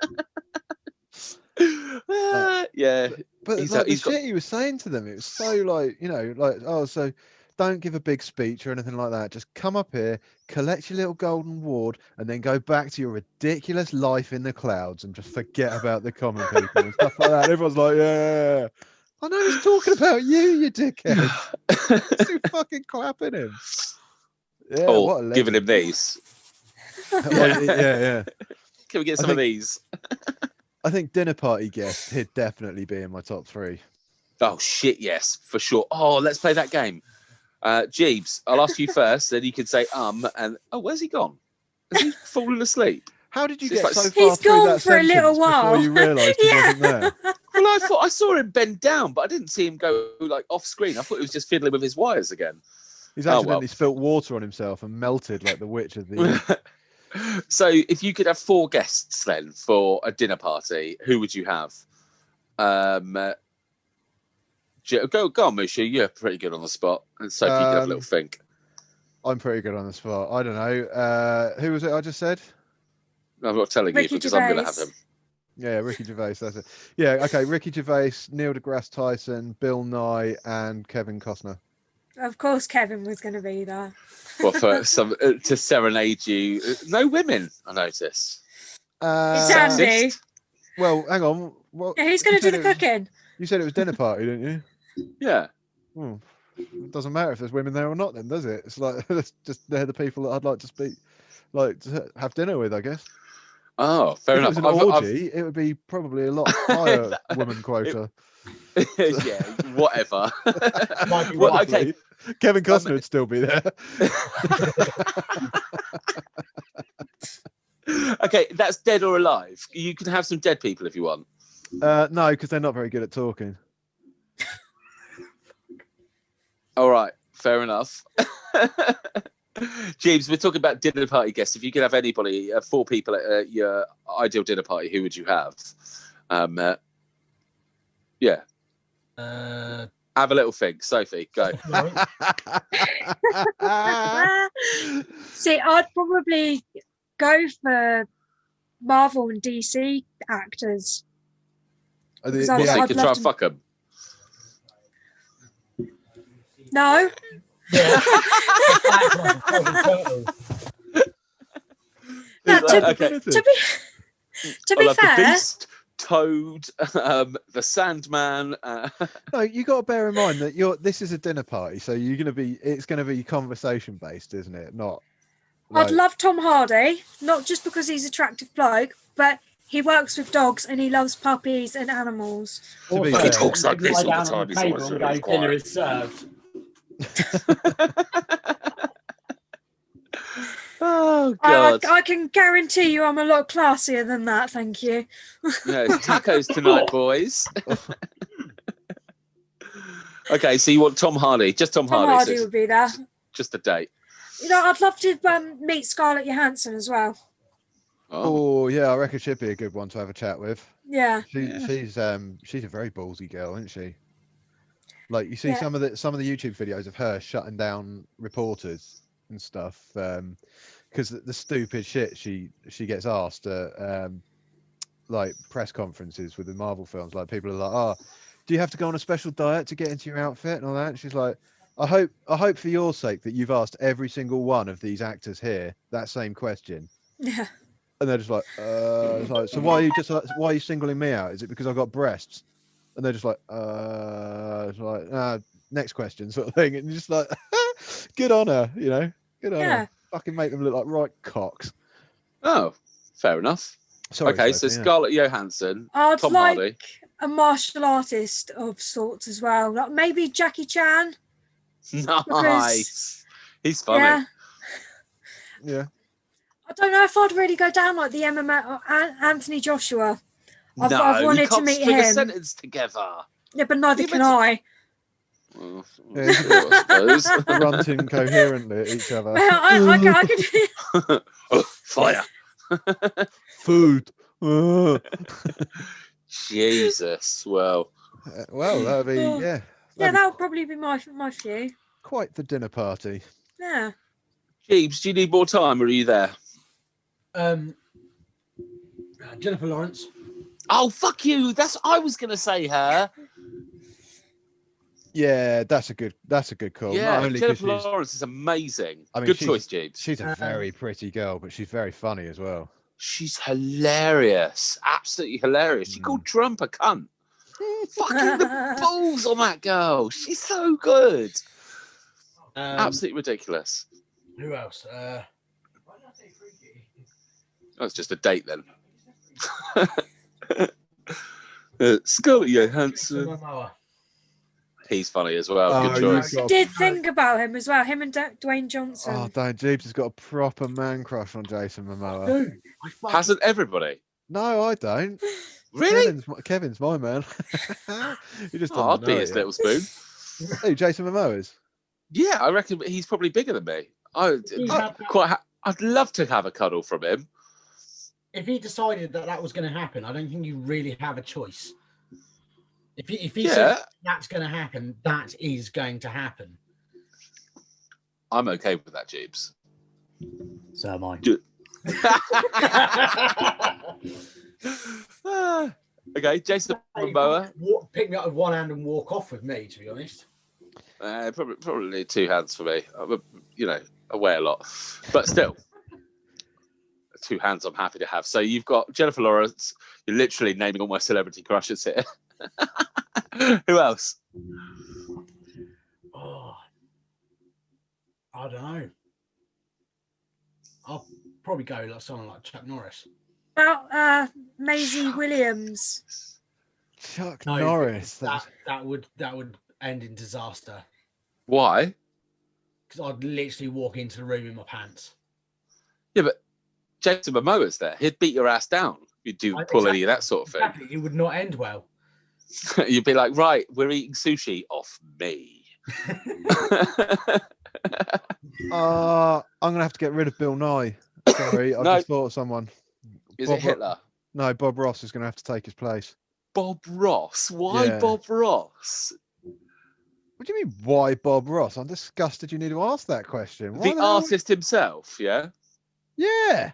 Yeah. But the shit he was saying to them, it was so so don't give a big speech or anything like that. Just come up here, collect your little golden award, and then go back to your ridiculous life in the clouds and just forget about the common people and stuff like that. And everyone's like, yeah. I know he's talking about you dickhead. Still fucking clapping him. Yeah, or giving him these. Yeah. Can we get some of these? I think dinner party guest he'd definitely be in my top 3. Oh shit, yes, for sure. Oh, let's play that game. Jeeves, I'll ask you first, then you can say and where's he gone? Has he fallen asleep? How did you It's get like- so far He's through gone that for a little sentence while. before you realised he wasn't there? Well, I saw him bend down, but I didn't see him go like off screen. I thought he was just fiddling with his wires again. He's accidentally spilt water on himself and melted like the witch of the. So, if you could have 4 guests then for a dinner party, who would you have? Go on, Musha. You're pretty good on the spot. And so, if you could have a little think. I'm pretty good on the spot. I don't know. Who was it I just said? I'm not telling Ricky you because I'm going to Gervais. have him. Yeah, Ricky Gervais. That's it. Yeah, okay. Ricky Gervais, Neil deGrasse Tyson, Bill Nye, and Kevin Costner. Of course, Kevin was going to be there. Well, for some to serenade you. No women, I notice. It's Andy. Sexist? Well, hang on. What, Yeah, who's going to do the you said cooking? You said it was dinner party, didn't you? Yeah. Hmm. It doesn't matter if there's women there or not, then, does it? It's like they're the people that I'd like to to have dinner with, I guess. Oh, fair If enough. it was an orgy, it would be probably a lot higher woman quota. Yeah, whatever. Well, okay. Kevin Costner would still be there. Okay, that's dead or alive. You can have some dead people if you want. No, because they're not very good at talking. All right, fair enough. James, we're talking about dinner party guests. If you could have anybody, 4 people at your ideal dinner party, who would you have? Yeah. Have a little think. Sophie, go. See, I'd probably go for Marvel and DC actors. So you could try and fuck them. No. Yeah. No, Okay. to be The fair, Beast, Toad, the Sandman. No, you got to bear in mind that this is a dinner party, so it's going to be conversation based, isn't it? Not. I'd love Tom Hardy, not just because he's an attractive bloke, but he works with dogs and he loves puppies and animals. Also, he talks like this all the time. He's always really dinner is served. Oh God! I can guarantee you, I'm a lot classier than that. Thank you. Yeah, it's tacos tonight, boys. Okay, so you want Tom Hardy? Just Tom Hardy. Tom Hardy would be there. Just a date. You know, I'd love to meet Scarlett Johansson as well. Oh yeah, I reckon she'd be a good one to have a chat with. Yeah. She's a very ballsy girl, isn't she? Like you see some of the YouTube videos of her shutting down reporters and stuff because the stupid shit she gets asked at like press conferences with the Marvel films. Like people are like, "Oh, do you have to go on a special diet to get into your outfit and all that?" And she's like, I hope for your sake that you've asked every single one of these actors here that same question." Yeah. And they're just like, it's like, so why are you singling me out? Is it because I've got breasts? And they're just like, it's like, next question sort of thing. And you're just like, good on her, you know, good on her. Fucking make them look like right cocks. Oh, fair enough. Sorry, okay, Sophie, so Scarlett Johansson, I'd Tom like Hardy. a martial artist of sorts as well, like maybe Jackie Chan. Nice. He's funny. Yeah. I don't know if I'd really go down like the MMA or Anthony Joshua. I've wanted you can't to meet string him. a sentence together. Yeah, but neither can I. Well, Yeah, I suppose. Grunting coherently at each other. Well, I could. Oh, fire. Food. Jesus. Well, that'd be Yeah, that would probably be my few. Quite the dinner party. Yeah. Jeeves, do you need more time or are you there? Jennifer Lawrence. Oh, fuck you. I was going to say her. Yeah, that's a good call. Yeah, Not only Jennifer Lawrence is amazing. I mean, good choice, Jeeves. She's a very pretty girl, but she's very funny as well. She's hilarious. Absolutely hilarious. She called Trump a cunt. Fucking the balls on that girl. She's so good. Absolutely ridiculous. Who else? That's just a date then. Scarlett Johansson. He's funny as well. Oh, Good choice. I did think about him as well. Him and Dwayne Johnson. Oh, Dan Jeeves has got a proper man crush on Jason Momoa. Hasn't everybody? No, I don't. Really? Kevin's my man. He just I'd be his little spoon. Who, Jason Momoa's? Yeah, I reckon he's probably bigger than me. I'd love to have a cuddle from him. If he decided that was going to happen, I don't think you really have a choice. If he said that's going to happen, that is going to happen. I'm okay with that, Jeeves. So am I. Okay, Jason Momoa. Pick me up with one hand and walk off with me, to be honest. Probably two hands for me. I weigh a lot. But still, two hands I'm happy to have. So you've got Jennifer Lawrence. You're literally naming all my celebrity crushes here. Who else? Oh, I don't know. I'll probably go like someone like Chuck Norris. About Maisie Williams. Chuck Norris. That would end in disaster. Why? Because I'd literally walk into the room in my pants. Yeah, but Jason Momoa's there. He'd beat your ass down. You'd pull any of that sort of thing. Exactly. It would not end well. You'd be like, right, we're eating sushi off me. I'm gonna have to get rid of Bill Nye. Sorry, I just thought of someone. Is it Hitler? No, Bob Ross is gonna have to take his place. Bob Ross? Why Bob Ross? What do you mean, why Bob Ross? I'm disgusted you need to ask that question. The artist himself, yeah? Yeah.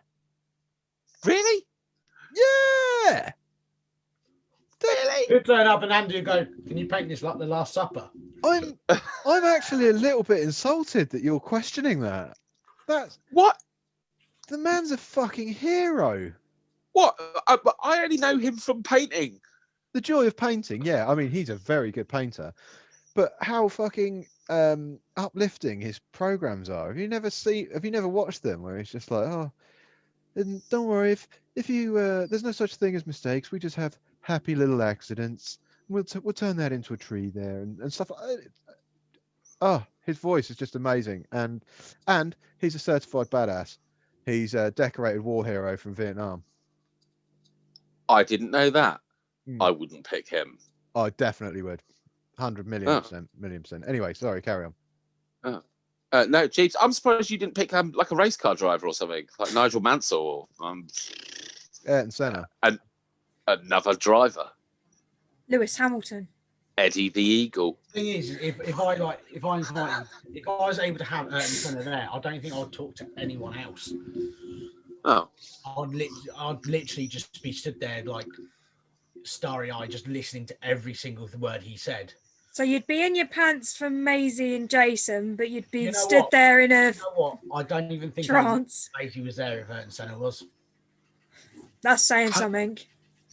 Really? Yeah. Really? He'd turn up and Andy would go, can you paint this like the Last Supper? I'm actually a little bit insulted that you're questioning that. That's what? The man's a fucking hero. What? I only know him from painting. The joy of painting, yeah. I mean, he's a very good painter. But how fucking uplifting his programs are. Have you never watched them where he's just like, oh, and don't worry if you there's no such thing as mistakes. We just have happy little accidents. We'll turn that into a tree there and stuff. His voice is just amazing, and he's a certified badass. He's a decorated war hero from Vietnam. I didn't know that. I wouldn't pick him. I definitely would. 100 million %. Anyway, sorry, carry on. No, Jeeves, I'm surprised you didn't pick like a race car driver or something, like Nigel Mansell or Ayrton Senna. And another driver. Lewis Hamilton. Eddie the Eagle. The thing is, if I was able to have Ayrton Senna there, I don't think I'd talk to anyone else. Oh. I'd literally just be stood there like starry-eyed, just listening to every single word he said. So you'd be in your pants from Maisie and Jason, but you'd be stood there in a I don't even think trance. Maisie was there if Ayrton Senna was. That's saying something.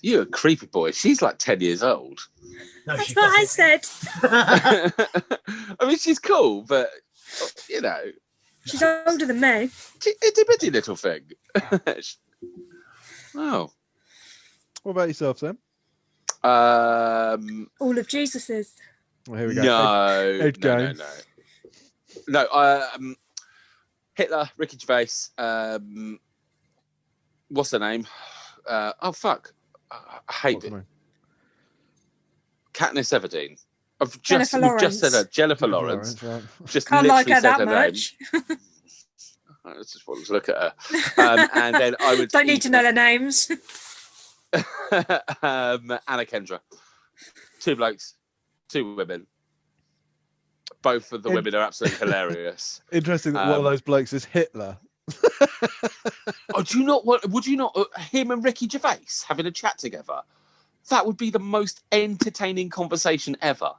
You're a creepy boy. She's like 10 years old. No, that's what I said. I mean, she's cool, but, she's older than me. It's a bitty little thing. Oh. What about yourself, Sam? All of Jesus's. Well, here we go. No. Hitler, Ricky Gervais. What's her name? Oh fuck! I hate it. Katniss Everdeen. We've just said her. Jennifer Lawrence. Right. Just can't like her that her much. I just want to look at her. And then I would don't need to know their names. Anna Kendra. Two blokes, two women. Both of the women are absolutely hilarious. Interesting that one of those blokes is Hitler. Would you not him and Ricky Gervais having a chat together? That would be the most entertaining conversation ever.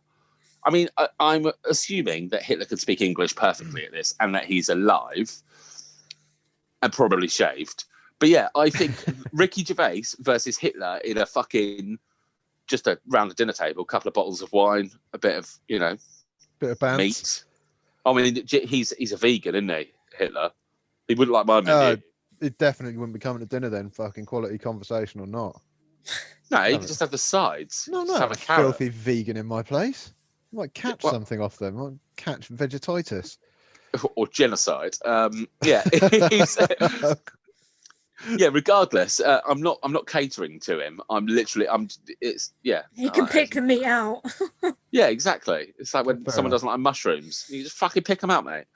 I mean, I'm assuming that Hitler could speak English perfectly at this and that he's alive and probably shaved. But yeah, I think Ricky Gervais versus Hitler in a fucking just around the dinner table, a couple of bottles of wine, a bit of bit of meat. I mean, he's a vegan, isn't he, Hitler? He wouldn't like my menu. It definitely wouldn't be coming to dinner then, fucking quality conversation or not. No, he could just have the sides. No, just have a carrot. Filthy vegan in my place. Might catch something off them. Might catch vegetitis or genocide. Yeah. Yeah, regardless, I'm not catering to him. He can pick the meat out. Yeah, exactly. It's like when someone doesn't like mushrooms, you just fucking pick them out, mate.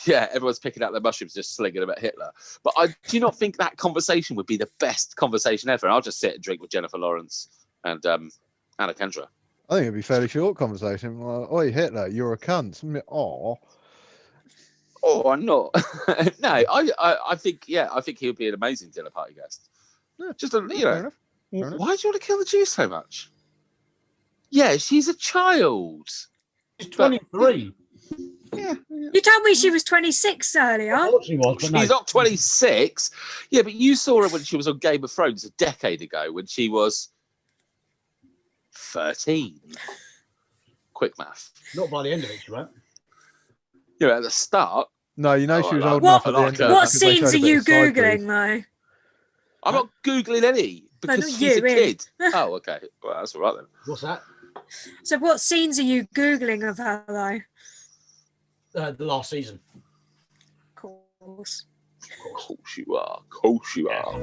Yeah, everyone's picking out their mushrooms, just slinging them at Hitler. But I do not think that conversation would be the best conversation ever. I'll just sit and drink with Jennifer Lawrence and Anna Kendra. I think it'd be a fairly short conversation. Like, oi, Hitler, you're a cunt. Oh, I'm not. No, I think he would be an amazing dinner party guest. Yeah, just fair enough. Why do you want to kill the Jews so much? Yeah, she's a child. She's 23. Yeah. You told me she was 26 earlier. I thought she was, but She's not 26. Yeah, but you saw her when she was on Game of Thrones a decade ago, when she was 13. Quick math. Not by the end of it, she won't. Yeah, at the start. No, she was old enough at the end. What scenes are you Googling, though? I'm not Googling any, because she's a kid. Oh, okay. Well, that's all right then. What's that? So what scenes are you Googling of her, though? The last season. Of course. Of course you are. Of course you are.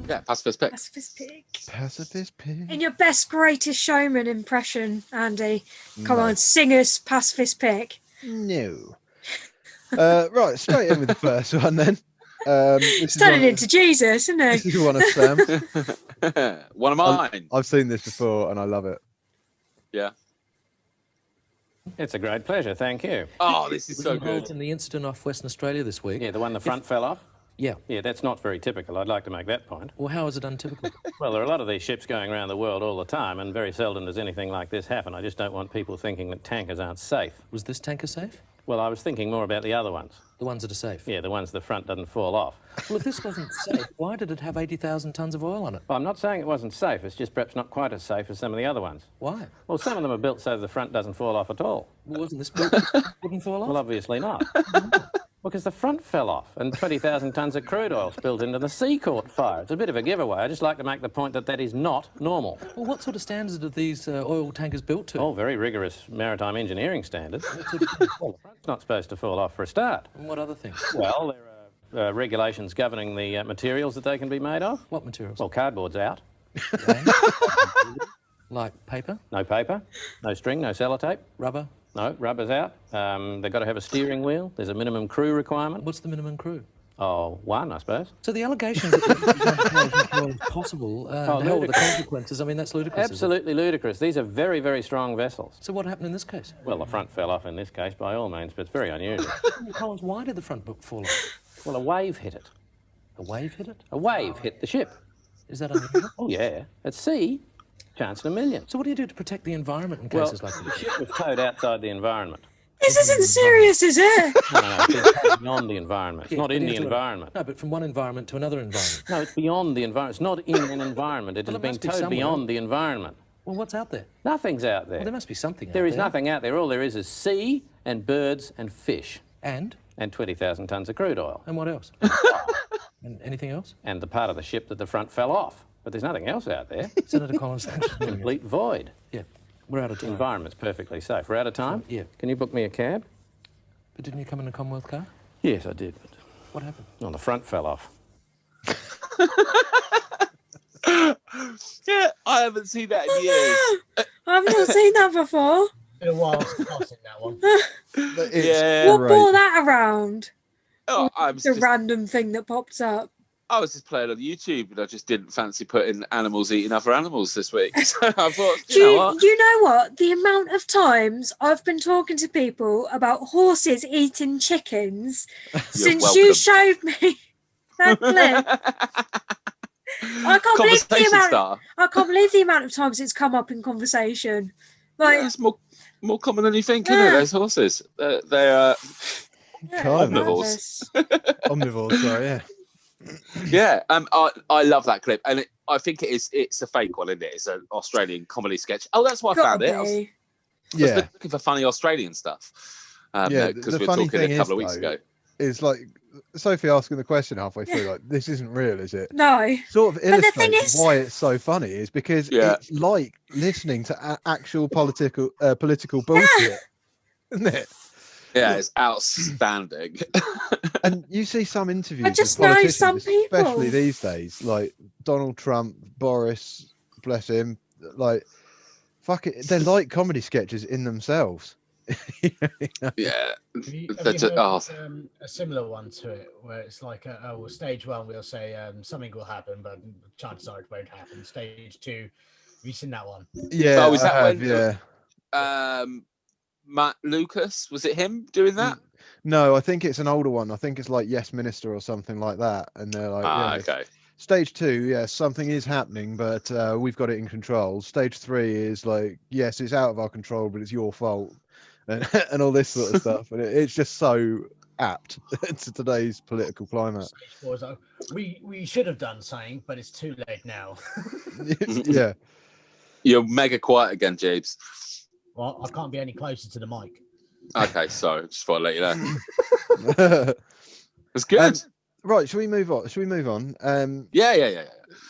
Yeah, Pacifist pick. Pacifist pick. In your best, greatest showman impression, Andy, come on, sing us Pacifist pick. No. Right, straight in with the first one then. Turning into Jesus, isn't it? This is one of Sam's. One of mine. I've seen this before and I love it. Yeah. It's a great pleasure, thank you. Oh, this is so good. In the incident off Western Australia this week. Yeah, the one the front fell off? Yeah. Yeah, that's not very typical. I'd like to make that point. Well, how is it untypical? Well, there are a lot of these ships going around the world all the time, and very seldom does anything like this happen. I just don't want people thinking that tankers aren't safe. Was this tanker safe? Well, I was thinking more about the other ones. The ones that are safe? Yeah, the ones the front doesn't fall off. Well, if this wasn't safe, why did it have 80,000 tonnes of oil on it? Well, I'm not saying it wasn't safe. It's just perhaps not quite as safe as some of the other ones. Why? Well, some of them are built so the front doesn't fall off at all. Well, wasn't this built so it wouldn't fall off? Well, obviously not. Well, because the front fell off and 20,000 tonnes of crude oil spilled into the sea caught fire. It's a bit of a giveaway. I just like to make the point that that is not normal. Well, what sort of standards are these oil tankers built to? Oh, very rigorous maritime engineering standards. Well, the front's not supposed to fall off for a start. And what other things? Well, there are regulations governing the materials that they can be made of. What materials? Well, cardboard's out. Like paper? No paper, no string, no sellotape. Rubber? No, rubber's out. They've got to have a steering wheel. There's a minimum crew requirement. What's the minimum crew? Oh, one, I suppose. So the allegations that this is possible, the hell with the consequences, I mean, that's ludicrous. Absolutely ludicrous. These are very, very strong vessels. So what happened in this case? Well, the front fell off in this case, by all means, but it's very unusual. Collins, why did the front book fall off? Well, a wave hit it. A wave hit it? A wave hit the ship. Is that unusual? Oh, yeah. At sea, chance in a million. So what do you do to protect the environment in cases like The this? ship was towed outside the environment. This isn't serious, is it? No, it's beyond the environment. It's not in the environment. No, but from one environment to another environment. No, it's beyond the environment. It's not in an environment. It Well, has it been must be towed somewhere. beyond the environment. Well, what's out there? Nothing's out there. Well, there must be something out There there. is nothing out there. All there is sea and birds and fish. And 20,000 tonnes of crude oil. what else? And anything else? And the part of the ship that the front fell off. But there's nothing else out there. Senator Collins, thanks for doing it. Complete void. Yeah, we're out of The time. environment's perfectly safe. We're out of time? Yeah. Can you book me a cab? But didn't you come in a Commonwealth car? Yes, I did. But What happened? well, the front fell off. Yeah, I haven't seen that in years. I've not seen that before. Been a while since I've seen that one. Yeah. What brought that around? Oh, The random thing that pops up. I was just playing on YouTube and I just didn't fancy putting animals eating other animals this week. So I thought, Do you know what? you know what? The amount of times I've been talking to people about horses eating chickens since you showed me that clip. I can't believe the amount of times it's come up in conversation. Like, it's more common than you think, isn't it? Those horses. They're omnivores. Omnivores, sorry, yeah. Yeah, I love that clip, and I think it's a fake one, isn't it? It's an Australian comedy sketch. Oh, that's why I found it. I was looking for funny Australian stuff. Yeah, because the we were funny talking thing a couple of is, weeks though, ago. It's like Sophie asking the question halfway through, like, this isn't real, is it? No. Sort of But the thing illustrates is, why it's so funny is because it's like listening to actual political bullshit, isn't it? Yeah, it's outstanding. And you see some interviews I just with know politicians, some people, especially these days, like Donald Trump, Boris, bless him, like, fuck it, they're like comedy sketches in themselves. Yeah. Have you heard a similar one to it, where it's like, well, stage one, we'll say something will happen, but chances are it won't happen. Stage two, have you seen that one? Yeah, is that I have, when, yeah. Matt Lucas, was it him doing that? No, I think it's an older one. I think it's like Yes Minister or something like that. And they're like, okay. Stage 2, yes, something is happening, but we've got it in control. Stage 3 is like, yes, it's out of our control, but it's your fault, and all this sort of stuff. And it's just so apt to today's political climate. Stage 4 is like, we should have done something, but it's too late now. Yeah. You're mega quiet again, James. Well, I can't be any closer to the mic. Okay, sorry. Just thought I'd let you know. It's good. Right, shall we move on? Yeah.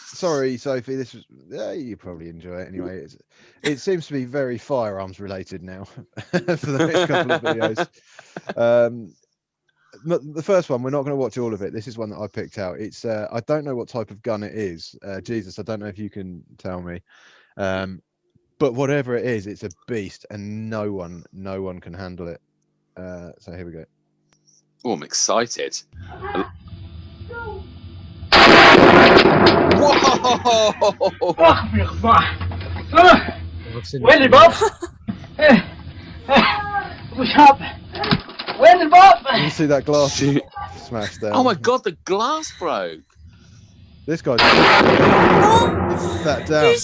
Sorry, Sophie. This was. You probably enjoy it anyway. It seems to be very firearms related now for the next couple of videos. The first one, we're not going to watch all of it. This is one that I picked out. It's I don't know what type of gun it is. Jesus, I don't know if you can tell me. But whatever it is, it's a beast, and no one can handle it. So here we go. Oh, I'm excited. وين الباب؟ وش هذا؟ وين الباب؟ You see that glass smashed down? Oh my god, the glass broke. This guy's that down.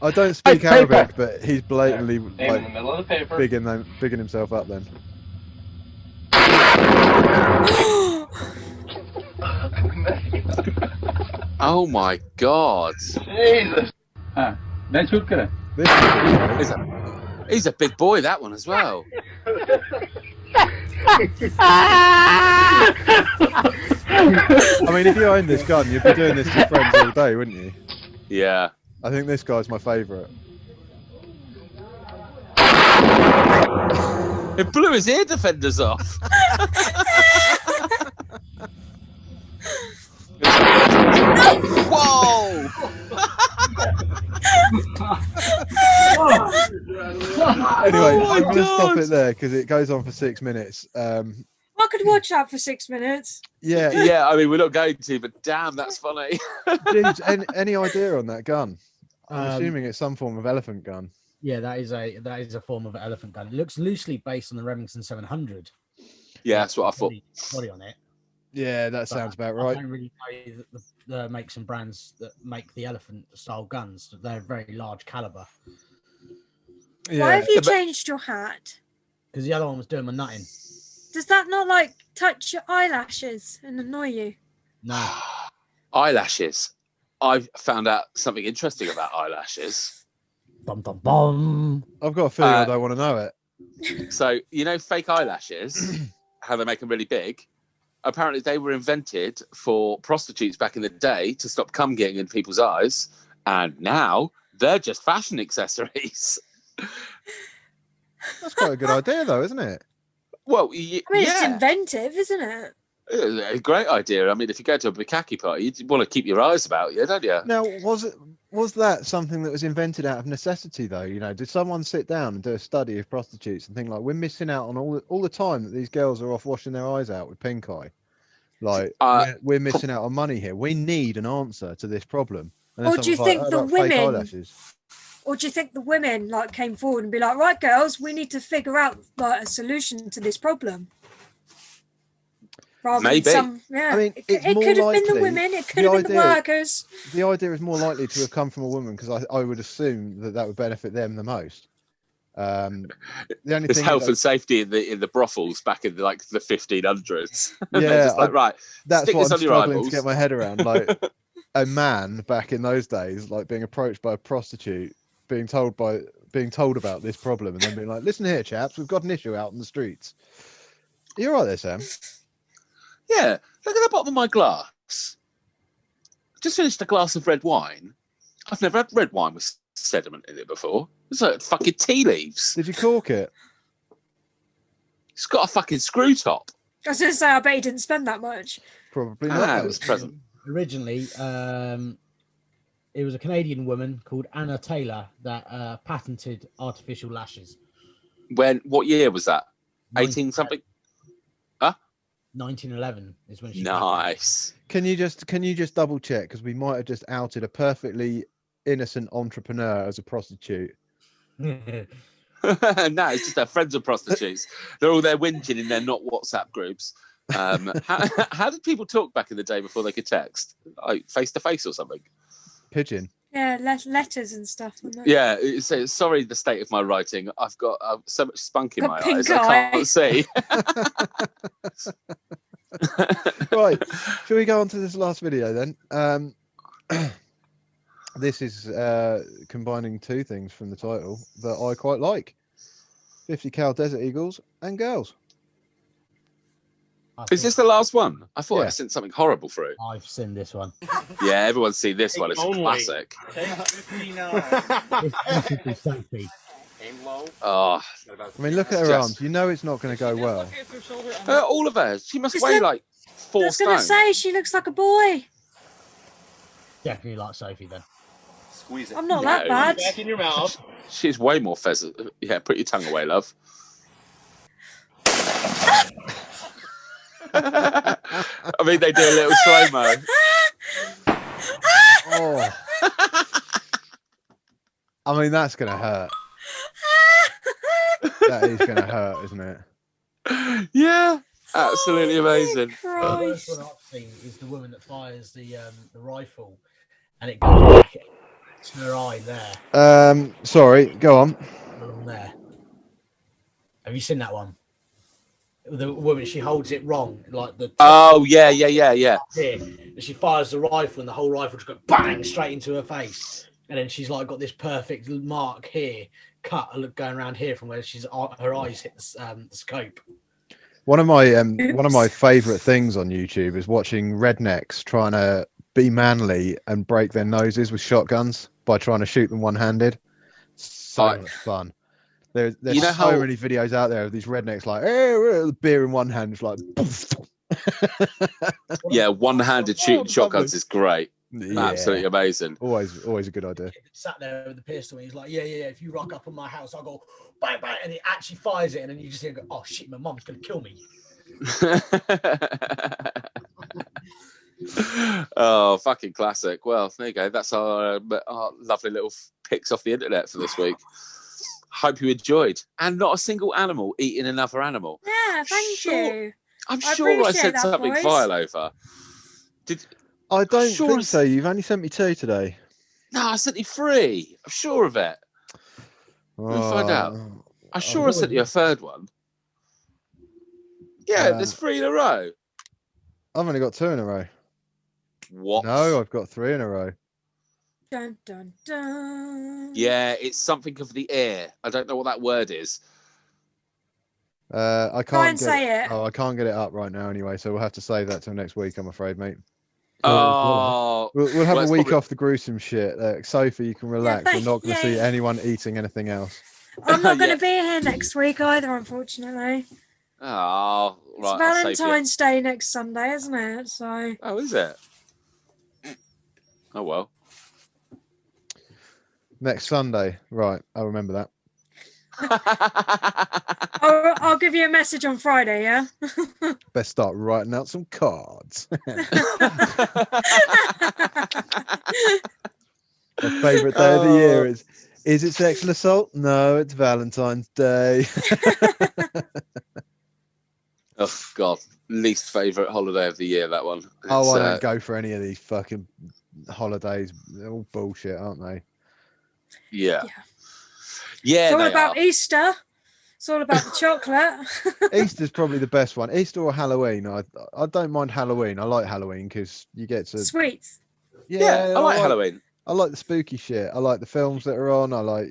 I don't speak Arabic, but he's blatantly like bigging himself up then. Oh my god. Jesus. He's a big boy, that one as well. I mean, if you owned this gun, you'd be doing this to friends all day, wouldn't you? Yeah. I think this guy's my favourite. It blew his ear defenders off. Whoa! Anyway, I'm going to stop it there because it goes on for 6 minutes. I could watch that for 6 minutes. Yeah. I mean, we're not going to, but damn, that's funny. James, any idea on that gun? I'm assuming it's some form of elephant gun. Yeah, that is a form of elephant gun. It looks loosely based on the Remington 700. Yeah, that's what I thought. Body on it. Yeah, that sounds about right. I don't really know the makes and brands that make the elephant style guns. They're very large caliber. Yeah. Why have you changed your hat? Because the other one was doing my nutting. Does that not like touch your eyelashes and annoy you? No. Eyelashes. I've found out something interesting about eyelashes. Bum, bum, bum. I've got a feeling I don't want to know it. So, you know, fake eyelashes, how they make them really big? Apparently they were invented for prostitutes back in the day to stop cum getting in people's eyes. And now they're just fashion accessories. That's quite a good idea, though, isn't it? Well, I mean, it's inventive, isn't it? A great idea. I mean, if you go to a bukkake party, you want to keep your eyes about you, don't you? Now, was that something that was invented out of necessity, though? You know, did someone sit down and do a study of prostitutes and think like, we're missing out on all the time that these girls are off washing their eyes out with pink eye? Like, we're missing out on money here. We need an answer to this problem. And or do you think the women? Or do you think the women like came forward and be like, right, girls, we need to figure out like a solution to this problem? Maybe. I mean, it could have been the women, it could have been the workers. The idea is more likely to have come from a woman because I would assume that would benefit them the most. The only There's thing health and safety in the brothels back in the 1500s. Yeah, just like, right. That's what I'm struggling to get my head around. Like a man back in those days, like being approached by a prostitute, being told by being told about this problem and then being like, listen here, chaps, we've got an issue out in the streets. Are you all right there, Sam? Yeah, look at the bottom of my glass. Just finished a glass of red wine. I've never had red wine with sediment in it before. It's like fucking tea leaves. Did you cork it? It's got a fucking screw top. I was going to say, I bet you didn't spend that much. Probably not. It was present. Originally, it was a Canadian woman called Anna Taylor that patented artificial lashes. What year was that? 18 something? Huh? 1911 is when she. Nice. Can you just double check, because we might have just outed a perfectly innocent entrepreneur as a prostitute. No, it's just their friends are prostitutes. They're all there whinging in their not WhatsApp groups. How did people talk back in the day before they could text? Like face to face or something? Pigeon. Yeah, letters and stuff. Yeah, so sorry, the state of my writing. I've got so much spunk in my eyes, eye. I can't see. Right, shall we go on to this last video then? This is combining two things from the title that I quite like: 50 cal Desert Eagles and girls. Is this the last one? I thought Yeah. I sent something horrible through. I've seen this one. Yeah, everyone's seen this one. It's a classic. Sophie. Oh, I mean, look at her arms. You know it's not going to go well. all of her. She must Just weigh look- like I 4 was going to stone. say, she looks like a boy. Definitely like Sophie then. Squeeze it. I'm not No. that bad. Back in your mouth. She's way more pheasant. Yeah, put your tongue away, love. I mean, they do a little slow-mo. Oh. I mean, that's going to hurt. That is going to hurt, isn't it? Yeah, absolutely amazing. The Christ. worst one I've seen is the woman that fires the rifle, and it goes back to her eye there, Sorry, go on. along there. Have you seen that one? The woman, she holds it wrong, like the Oh, yeah. here. And she fires the rifle, and the whole rifle just goes bang straight into her face. And then she's like got this perfect mark here, cut going around here from where her eyes hit the scope. One of my favourite things on YouTube is watching rednecks trying to be manly and break their noses with shotguns by trying to shoot them one-handed. So much fun. There's You know so how- many videos out there of these rednecks like, hey, beer in one hand, it's like, Yeah, one-handed shooting shotguns is great. yeah. Absolutely amazing. Always a good idea. Sat there with the pistol, and he's like, yeah. If you rock up on my house, I'll go bang, bang, and he actually fires it, and then you just hear, go, oh shit, my mom's gonna kill me. Oh, fucking classic. Well, there you go. That's our lovely little pics off the internet for this week. Hope you enjoyed. And not a single animal eating another animal. Yeah, thank Sure. you. I'm I sure I appreciate said that, something boys. vile over. I don't Sure think as- so. You've only sent me 2 today. No, I sent you 3. I'm sure of it. We'll find out. I'm sure I sent you a 3rd one. Yeah, there's 3 in a row. I've only got 2 in a row. What? No, I've got 3 in a row. Dun, dun, dun. Yeah, it's something of the air. I don't know what that word is. I can't Try and say it. Oh, I can't get it up right now anyway, so we'll have to save that till next week, I'm afraid, mate. Oh, We'll have Well, a week probably- off the gruesome shit. Sophie, you can relax. We're not going to see yeah. anyone eating anything else. I'm not going Yeah. to be here next week either, unfortunately. Oh, It's right. I'll save you. Valentine's Day next Sunday, isn't it? So Oh, is it? Oh, well. Next Sunday, right? I'll remember that. I'll give you a message on Friday, yeah? Best start writing out some cards. My favourite day of the year is it sexual assault? No, it's Valentine's Day. Oh, God. Least favourite holiday of the year, that one. Oh, It's, I don't go for any of these fucking holidays. They're all bullshit, aren't they? Yeah. Yeah. Yeah, It's all they about are. Easter. It's all about the chocolate. Easter's probably the best one. Easter or Halloween. I don't mind Halloween. I like Halloween because you get to Sweets. Yeah, I like Halloween. I like the spooky shit. I like the films that are on. I like,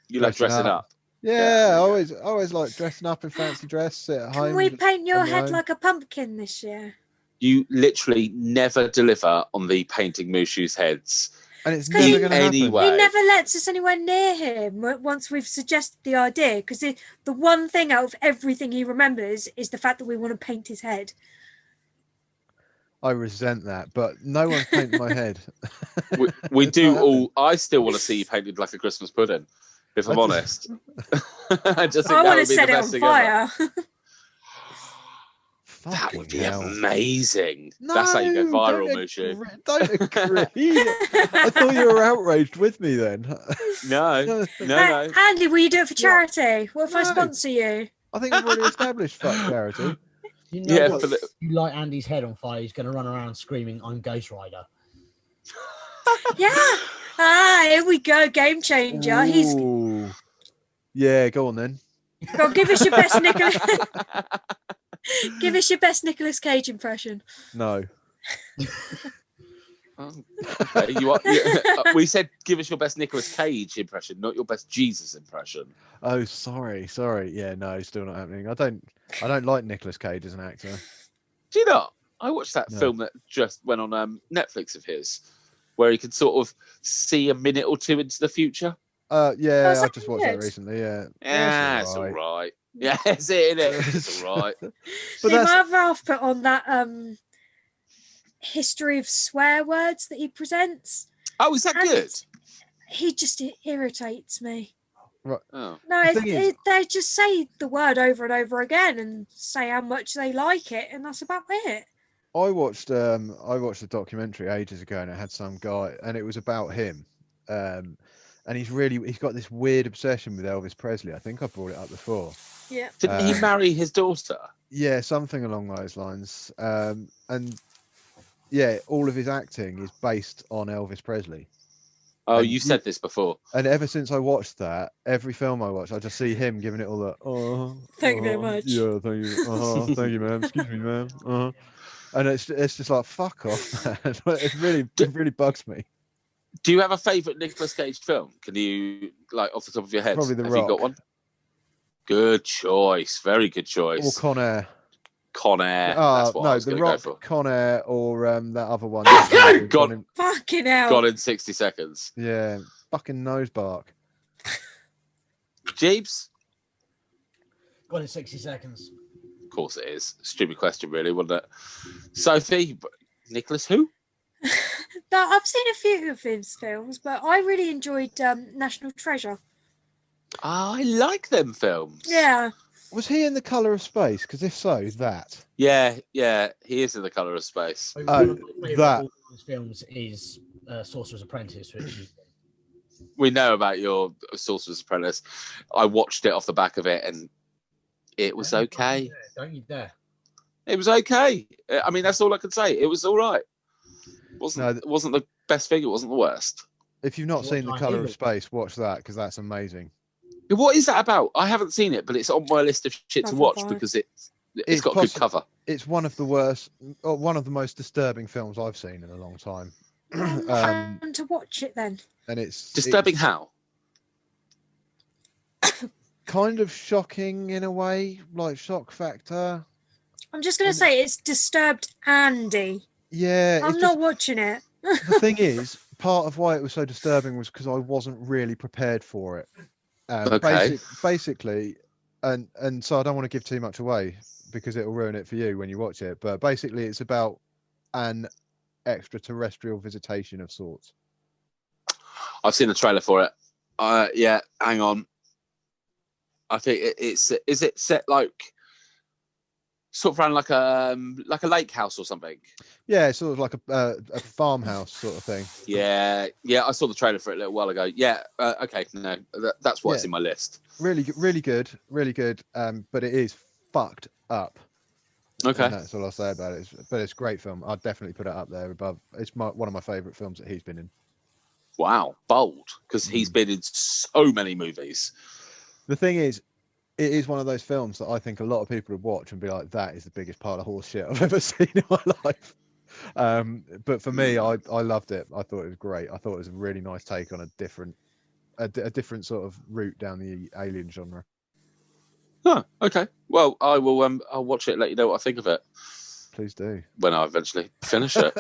You like dressing up. Yeah, I always like dressing up in fancy dress, sit at home. Can we paint your head like a pumpkin this year? You literally never deliver on the painting Mushu's heads. And it's never going to happen. He never lets us anywhere near him once we've suggested the idea, because the one thing out of everything he remembers is the fact that we want to paint his head. I resent that, but no one's painted my head. We do all. I still want to see you painted like a Christmas pudding, if I'm honest. I just think I that want would to be set the it best on thing fire. That would be hell. Amazing. No, that's how you go viral, Mushu. Don't agree. I thought you were outraged with me then. No. Andy, will you do it for charity? What if I sponsor you? I think we've already established fuck charity. You know you light Andy's head on fire, he's going to run around screaming, "I'm Ghost Rider." Yeah. Here we go, game changer. Ooh. Yeah, go on then. Go on, give us your best Nicolas. Give us your best Nicolas Cage impression. No. Okay, we said give us your best Nicolas Cage impression, not your best Jesus impression. Oh, sorry. Yeah, no, still not happening. I don't like Nicolas Cage as an actor. Do you not? I watched that film that just went on Netflix of his, where he could sort of see a minute or two into the future. Yeah, I just watched that recently. Yeah, it's all right. Yeah, it's it. It's all right. But my Ralph put on that history of swear words that he presents. Oh, is that good? He just irritates me. Right. Oh. No, they just say the word over and over again and say how much they like it, and that's about it. I watched a documentary ages ago, and it had some guy, and it was about him. And he's got this weird obsession with Elvis Presley. I think I brought it up before. Yeah. Didn't he marry his daughter? Yeah, something along those lines. And yeah, all of his acting is based on Elvis Presley. Oh, you said this before. And ever since I watched that, every film I watch, I just see him giving it all that. Thank you very much. Yeah, thank you. Thank you, ma'am. Excuse me, ma'am. And it's just like, fuck off, man. It really bugs me. Do you have a favourite Nicolas Cage film? Can you, like, off the top of your head? Probably The Have Rock. You got one? Good choice. Very good choice. Or Con Air. Con Air. That's what I was The going Rock, to go for. Con Air, or that other one. Fucking hell. Gone in 60 seconds. Yeah, fucking nose bark. Jeeves? Gone in 60 seconds. Of course it is. Stupid question, really, wasn't it? Sophie, Nicholas who? No, I've seen a few of his films, but I really enjoyed National Treasure. I like them films. Yeah. Was he in The Colour of Space? Because if so, that. Yeah, he is in The Colour of Space. That. His films is Sorcerer's Apprentice, which is... We know about your Sorcerer's Apprentice. I watched it off the back of it, and it was okay. Don't you dare. It was okay. I mean, that's all I can say. It was all right. It wasn't the best thing. It wasn't the worst. If you've not seen The Colour of Space, watch that, because that's amazing. What is that about? I haven't seen it, but it's on my list of shit to watch because it's got a good cover. It's one of the worst, or one of the most disturbing films I've seen in a long time. And to watch it then. And it's disturbing. How? Kind of shocking in a way, like shock factor. I'm just going to say it's disturbed Andy. Yeah. I'm not watching it. The thing is, part of why it was so disturbing was because I wasn't really prepared for it. Okay. Basically, and so I don't want to give too much away because it'll ruin it for you when you watch it. But basically, it's about an extraterrestrial visitation of sorts. I've seen the trailer for it. Yeah, hang on. I think is it set like sort of around like a lake house or something? Yeah, sort of like a farmhouse sort of thing. Yeah. I saw the trailer for it a little while ago. Yeah, okay, no, that's what's in my list. Really good. But it is fucked up. Okay, and that's all I'll say about it. But it's a great film. I'd definitely put it up there above. It's one of my favourite films that he's been in. Wow, bold, because he's been in so many movies. The thing is, it is one of those films that I think a lot of people would watch and be like, that is the biggest pile of horse shit I've ever seen in my life. But for me, I loved it. I thought it was great. I thought it was a really nice take on a different a different sort of route down the Alien genre. Oh, okay. Well, I will. I'll watch it and let you know what I think of it. Please do. When I eventually finish it.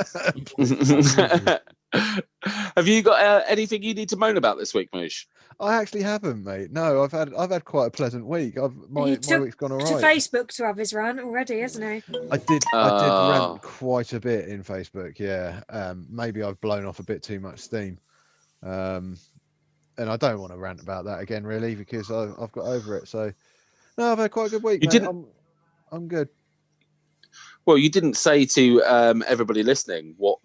Have you got anything you need to moan about this week, Moosh? I actually haven't, mate. No, I've had quite a pleasant week. My week's gone all right. To Facebook to have his rant already, hasn't he? I did rant quite a bit in Facebook. Yeah, maybe I've blown off a bit too much steam, and I don't want to rant about that again, really, because I've got over it. So, no, I've had quite a good week. Mate. I'm good. Well, you didn't say to everybody listening what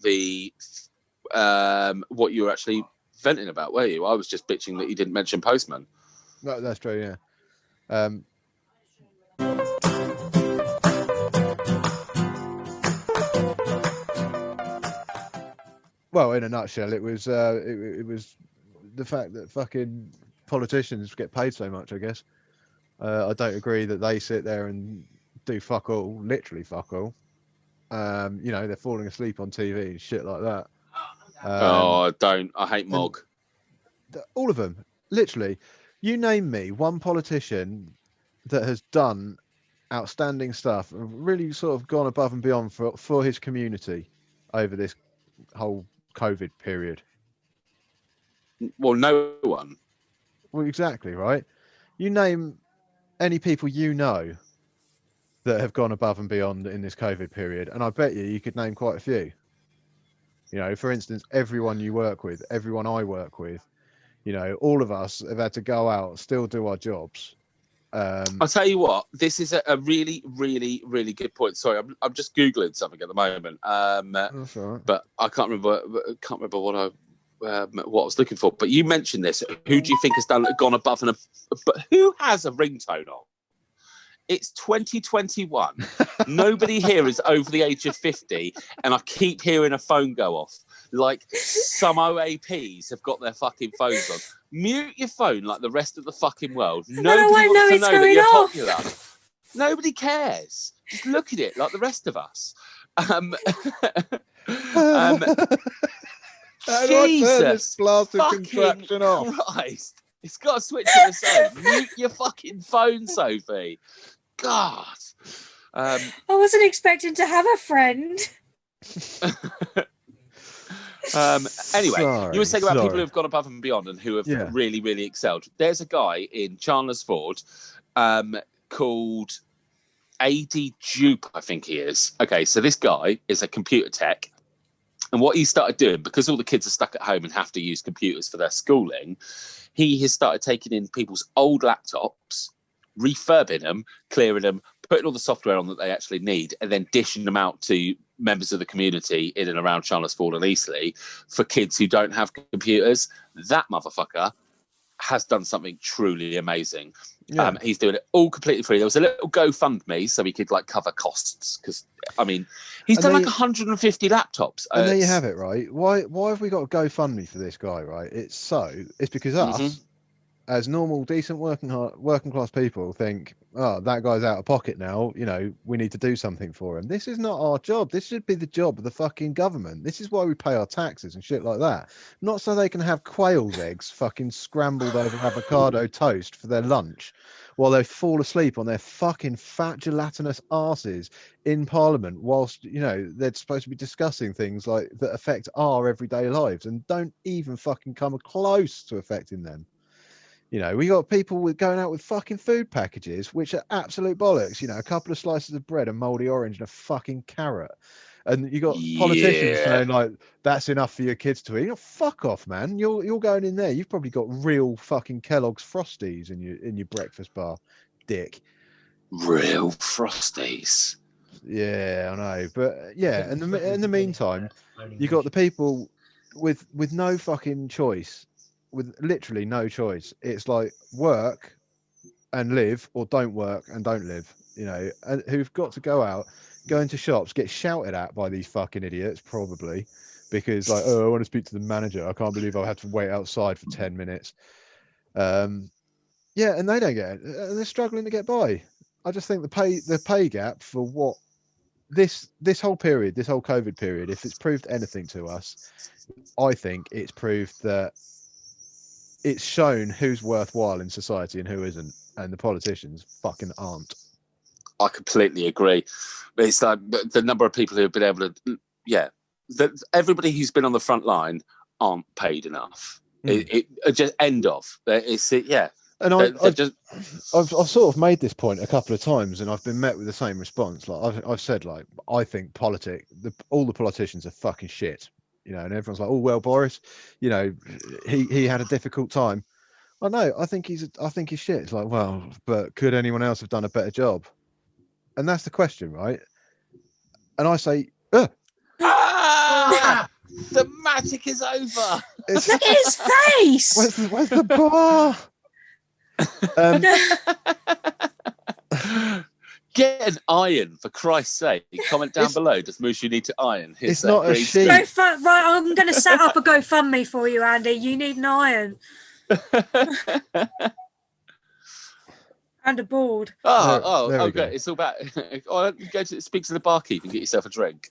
what you were actually venting about, were you? I was just bitching that you didn't mention Postman. No, that's true. Yeah. Well, in a nutshell, it was the fact that fucking politicians get paid so much. I guess I don't agree that they sit there and do fuck all, literally fuck all. They're falling asleep on TV and shit like that. I don't. I hate Mog. All of them, literally. You name me one politician that has done outstanding stuff and really sort of gone above and beyond for his community over this whole COVID period. Well, no one. Well, exactly, right? You name any people you know that have gone above and beyond in this COVID period, and I bet you could name quite a few. For instance, everyone you work with, everyone I work with, all of us have had to go out, still do our jobs. I'll tell you what, this is a really, really, really good point. Sorry, I'm just Googling something at the moment. That's all right. But I can't remember what I was looking for. But you mentioned this. Who do you think has gone above but who has a ringtone on? It's 2021. Nobody here is over the age of 50, and I keep hearing a phone go off. Like some OAPs have got their fucking phones on. Mute your phone like the rest of the fucking world. Nobody wants to know that you're popular. Nobody cares. Just look at it like the rest of us. Jesus fucking Christ. It's got a switch on its own. Mute your fucking phone, Sophie. God. I wasn't expecting to have a friend. Anyway, you were saying about people who have gone above and beyond and who have really, really excelled. There's a guy in Chandler's Ford called A.D. Dupe, I think he is. Okay, so this guy is a computer tech. And what he started doing, because all the kids are stuck at home and have to use computers for their schooling, he has started taking in people's old laptops, refurbing them, clearing them, putting all the software on that they actually need, and then dishing them out to members of the community in and around Chandler's Ford and Eastleigh for kids who don't have computers. That motherfucker has done something truly amazing. Yeah. He's doing it all completely free. There was a little GoFundMe so he could cover costs because he's done 150 laptops. And there you have it, right? Why have we got a GoFundMe for this guy, right? It's because us as normal, decent working class people think, oh, that guy's out of pocket now. We need to do something for him. This is not our job. This should be the job of the fucking government. This is why we pay our taxes and shit like that. Not so they can have quail's eggs fucking scrambled over avocado toast for their lunch while they fall asleep on their fucking fat gelatinous arses in Parliament whilst, they're supposed to be discussing things that affect our everyday lives and don't even fucking come close to affecting them. We got people going out with fucking food packages, which are absolute bollocks. A couple of slices of bread, a mouldy orange, and a fucking carrot. And you got politicians saying that's enough for your kids to eat. Fuck off, man. You're going in there. You've probably got real fucking Kellogg's Frosties in your breakfast bar, dick. Real Frosties. Yeah, I know. But yeah, in the meantime, you got the people with no fucking choice. With literally no choice. It's like work and live or don't work and don't live, and who've got to go out, go into shops, get shouted at by these fucking idiots, probably because I want to speak to the manager. I can't believe I had to wait outside for 10 minutes. And they don't get it. And they're struggling to get by. I just think the pay gap for what this whole period, this whole COVID period, if it's proved anything to us, I think it's proved that it's shown who's worthwhile in society and who isn't, and the politicians fucking aren't. I completely agree. It's like the number of people who have been able to, everybody who's been on the front line aren't paid enough. It just end of. It's yeah. And I've sort of made this point a couple of times, and I've been met with the same response. Like I've said, like I think all the politicians are fucking shit, you know. And everyone's like, oh well, Boris, you know, he had a difficult time. Well, no, I think he's shit. It's like, well, but could anyone else have done a better job? And that's the question, right? And I say, the magic is over. Look at his face. Where's the bar? Get an iron, for Christ's sake. Comment down below. Does Mooshu need to iron? It's not a sheet. Right, I'm going to set up a GoFundMe for you, Andy. You need an iron. And a board. Okay. It's all about. Go to speak to the barkeep and get yourself a drink.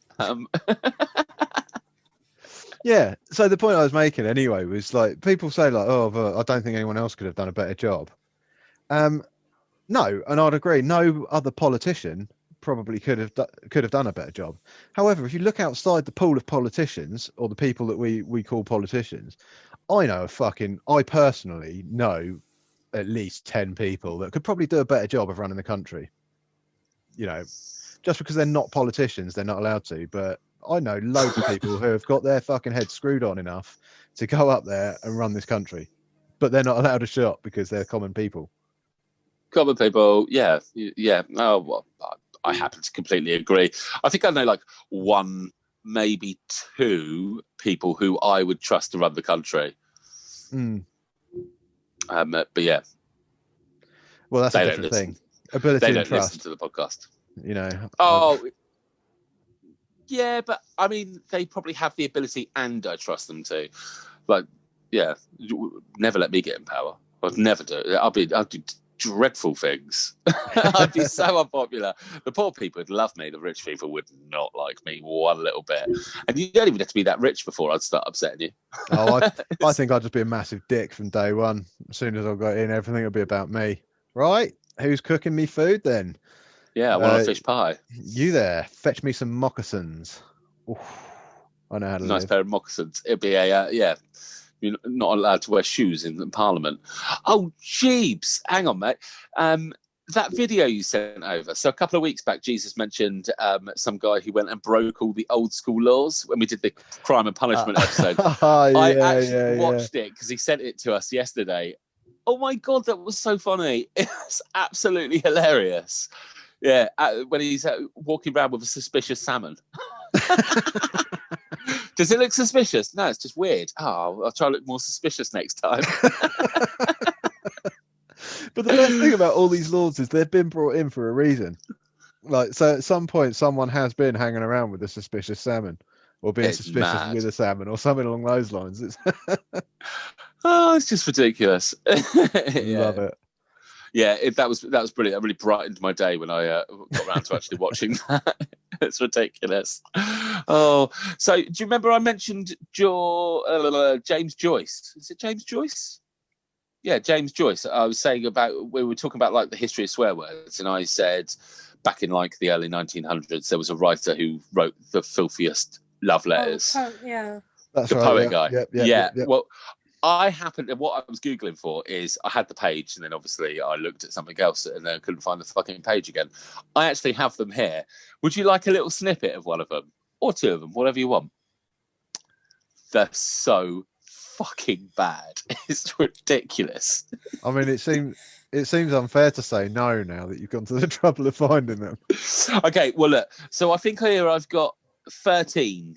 Yeah. So the point I was making anyway was like people say like, oh, but I don't think anyone else could have done a better job. No, and I'd agree. No other politician probably could have done a better job. However, if you look outside the pool of politicians or the people that we call politicians, I personally know at least 10 people that could probably do a better job of running the country. You know, just because they're not politicians, they're not allowed to. But I know loads of people who have got their fucking heads screwed on enough to go up there and run this country, but they're not allowed a shot because they're common people. Common people, yeah. Oh, well, I happen to completely agree. I think I know like one, maybe two people who I would trust to run the country. But yeah. Well, that's a different thing. Ability they don't and trust. listen to the podcast. You know. Oh, yeah, but I mean, they probably have the ability, and I trust them to. Like, yeah, never let me get in power. I'd never do it. I'll do dreadful things. I'd be so unpopular. The poor people would love me. The rich people would not like me one little bit. And you don't even have to be that rich before I'd start upsetting you. I think I'd just be a massive dick from day one. As soon as I got in, everything would be about me. Right? Who's cooking me food then? Yeah, I want a fish pie. You there? Fetch me some moccasins. Oof, I know how to nice live. Pair of moccasins. It'd be a You're not allowed to wear shoes in Parliament. Oh, jeebs. Hang on, mate. That video you sent over. So a couple of weeks back, Jesus mentioned some guy who went and broke all the old school laws when we did the crime and punishment episode. I actually watched it because he sent it to us yesterday. Oh, my God, that was so funny. It's absolutely hilarious. Yeah, when he's walking around with a suspicious salmon. Does it look suspicious? No, it's just weird. Oh, I'll try to look more suspicious next time. But the best thing about all these laws is they've been brought in for a reason. Like, so at some point, someone has been hanging around with a suspicious salmon, or being suspicious with a salmon, or something along those lines. It's just ridiculous. Love it. Yeah, that was brilliant. That really brightened my day when I got around to actually watching that. It's ridiculous. Oh, so do you remember I mentioned James Joyce? Is it James Joyce? Yeah, James Joyce. I was saying we were talking about like the history of swear words, and I said back in like the early 1900s there was a writer who wrote the filthiest love letters. Yeah, that's the right, poet guy. Yep. Well, what I was Googling for is I had the page, and then obviously I looked at something else and then I couldn't find the fucking page again. I actually have them here. Would you like a little snippet of one of them? Or two of them, whatever you want. They're so fucking bad. It's ridiculous. I mean, it seems unfair to say no now that you've gone to the trouble of finding them. Okay, well, look. So I think here I've got 13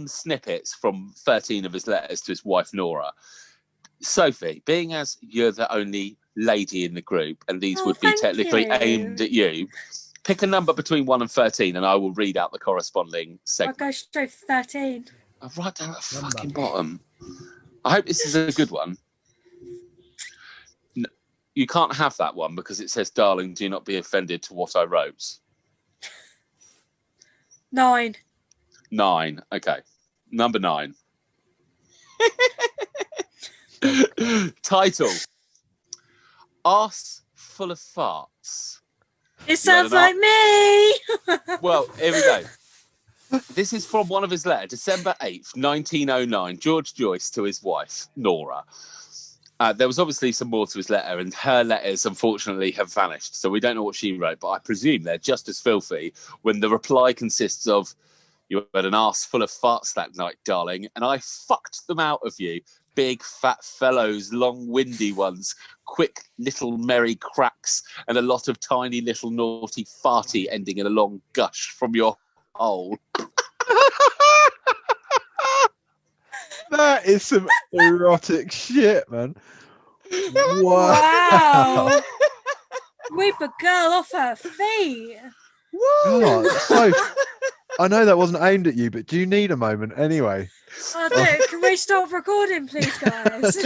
snippets from 13 of his letters to his wife, Nora. Sophie, being as you're the only lady in the group, and these would be technically aimed at you, pick a number between 1 and 13, and I will read out the corresponding segment. I'll go straight for 13. I'll write down at the fucking bottom. I hope this is a good one. No, you can't have that one because it says, darling, do not be offended to what I wrote. 9. 9. Okay. Number 9. Title: Arse full of farts. It sounds like me. Well, here we go. This is from one of his letters, December 8th, 1909, George Joyce to his wife, Nora. There was obviously some more to his letter, and her letters, unfortunately, have vanished. So we don't know what she wrote, but I presume they're just as filthy when the reply consists of, "You had an arse full of farts that night, darling, and I fucked them out of you. Big, fat fellows, long, windy ones, quick, little, merry cracks, and a lot of tiny, little, naughty, farty ending in a long gush from your hole." That is some erotic shit, man. Wow. Sweep a girl off her feet. God, so I know that wasn't aimed at you, but do you need a moment anyway? Oh, dude, can we stop recording, please, guys?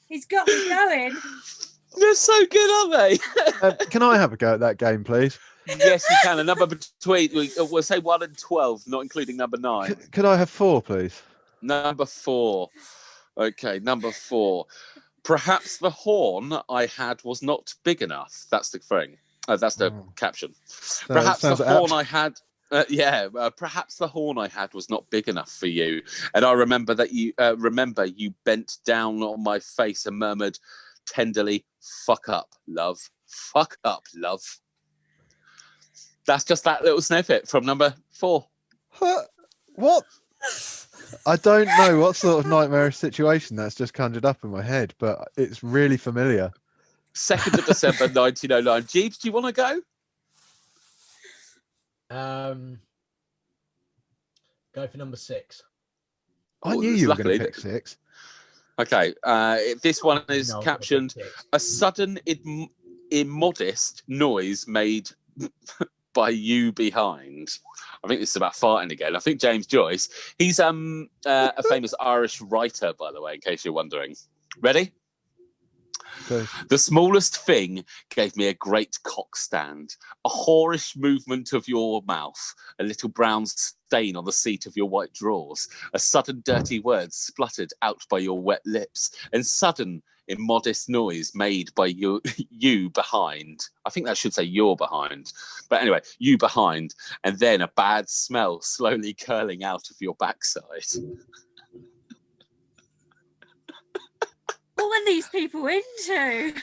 He's got me going. They're so good, aren't they? Can I have a go at that game, please? Yes, you can. A number between, we'll say 1 and 12, not including number 9. Could I have 4, please? Number 4. Okay, number 4. Perhaps the horn I had was not big enough. That's the thing. That's the caption. Perhaps the horn I had. Perhaps the horn I had was not big enough for you. And I remember that you bent down on my face and murmured tenderly, "Fuck up, love. Fuck up, love." That's just that little snippet from number 4. What? I don't know what sort of nightmarish situation that's just conjured up in my head, but it's really familiar. 2nd of December 1909. Jeeves, do you want to go? Go for number 6. I knew you were going to pick 6. Okay, this one is captioned, "A sudden immodest noise made by you behind." I think this is about farting again. I think James Joyce, he's a famous Irish writer, by the way, in case you're wondering. Ready? Okay. "The smallest thing gave me a great cock stand, a whorish movement of your mouth, a little brown stain on the seat of your white drawers, a sudden dirty word spluttered out by your wet lips, and sudden immodest noise made by you behind." I think that should say "you're behind." But anyway, "you behind, and then a bad smell slowly curling out of your backside." What are these people into?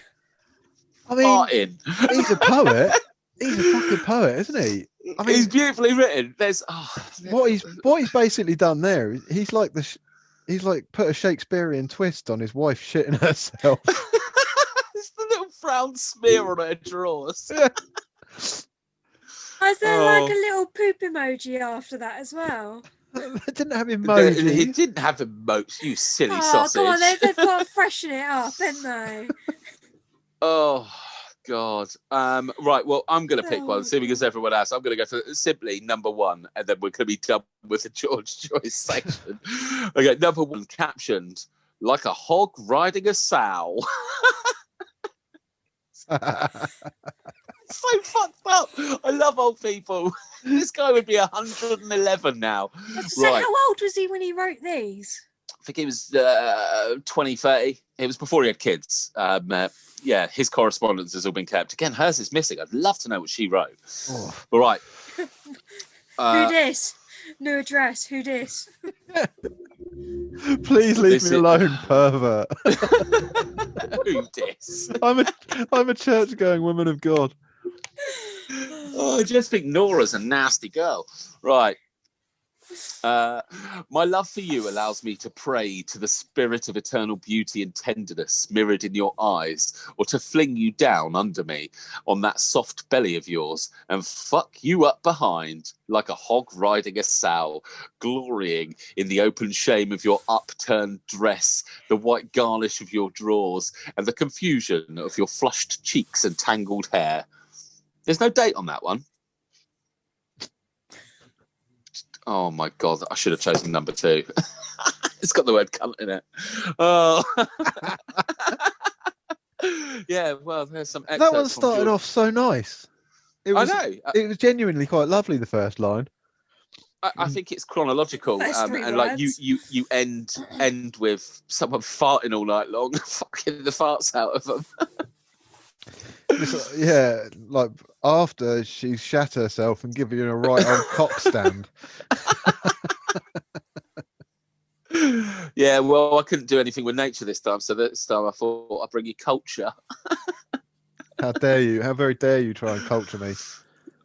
I mean, he's a poet. He's a fucking poet, isn't he? I mean, he's beautifully written. There's what he's basically done there. He's like put a Shakespearean twist on his wife shitting herself. It's the little brown smear on her drawers. Yeah. Is there like a little poop emoji after that as well? They didn't have emojis. He didn't have emojis, you silly Oh, sausage. come on, they've got to freshen it up, haven't they? Oh, God. Right, well, I'm going to pick one, assuming as everyone else. I'm going to go for simply number 1, and then we're going to be done with the George Joyce section. Okay, number 1, captioned, "Like a hog riding a sow." So fucked up. I love old people. This guy would be 111 now. So right. How old was he when he wrote these? I think he was 20, 30. It was before he had kids. Yeah, his correspondence has all been kept. Again, hers is missing. I'd love to know what she wrote. Oh. All right. Who dis? No address. Who dis? Please leave me alone, pervert. Who dis? I'm a church-going woman of God. Oh, I just think Nora's a nasty girl. Right. "My love for you allows me to pray to the spirit of eternal beauty and tenderness mirrored in your eyes, or to fling you down under me on that soft belly of yours and fuck you up behind like a hog riding a sow, glorying in the open shame of your upturned dress, the white garnish of your drawers, and the confusion of your flushed cheeks and tangled hair." There's no date on that one. Oh my God, I should have chosen number 2. It's got the word cunt in it. Oh. Yeah, well, there's some excerpts. That one started off so nice. I know. It was genuinely quite lovely, the first line. I think it's chronological, and like words. you end with someone farting all night long, fucking the farts out of them. Yeah, like after she's shat herself and given you a right old cock stand. Yeah, well, I couldn't do anything with nature this time, so this time I thought I'd bring you culture. How dare you? How very dare you try and culture me?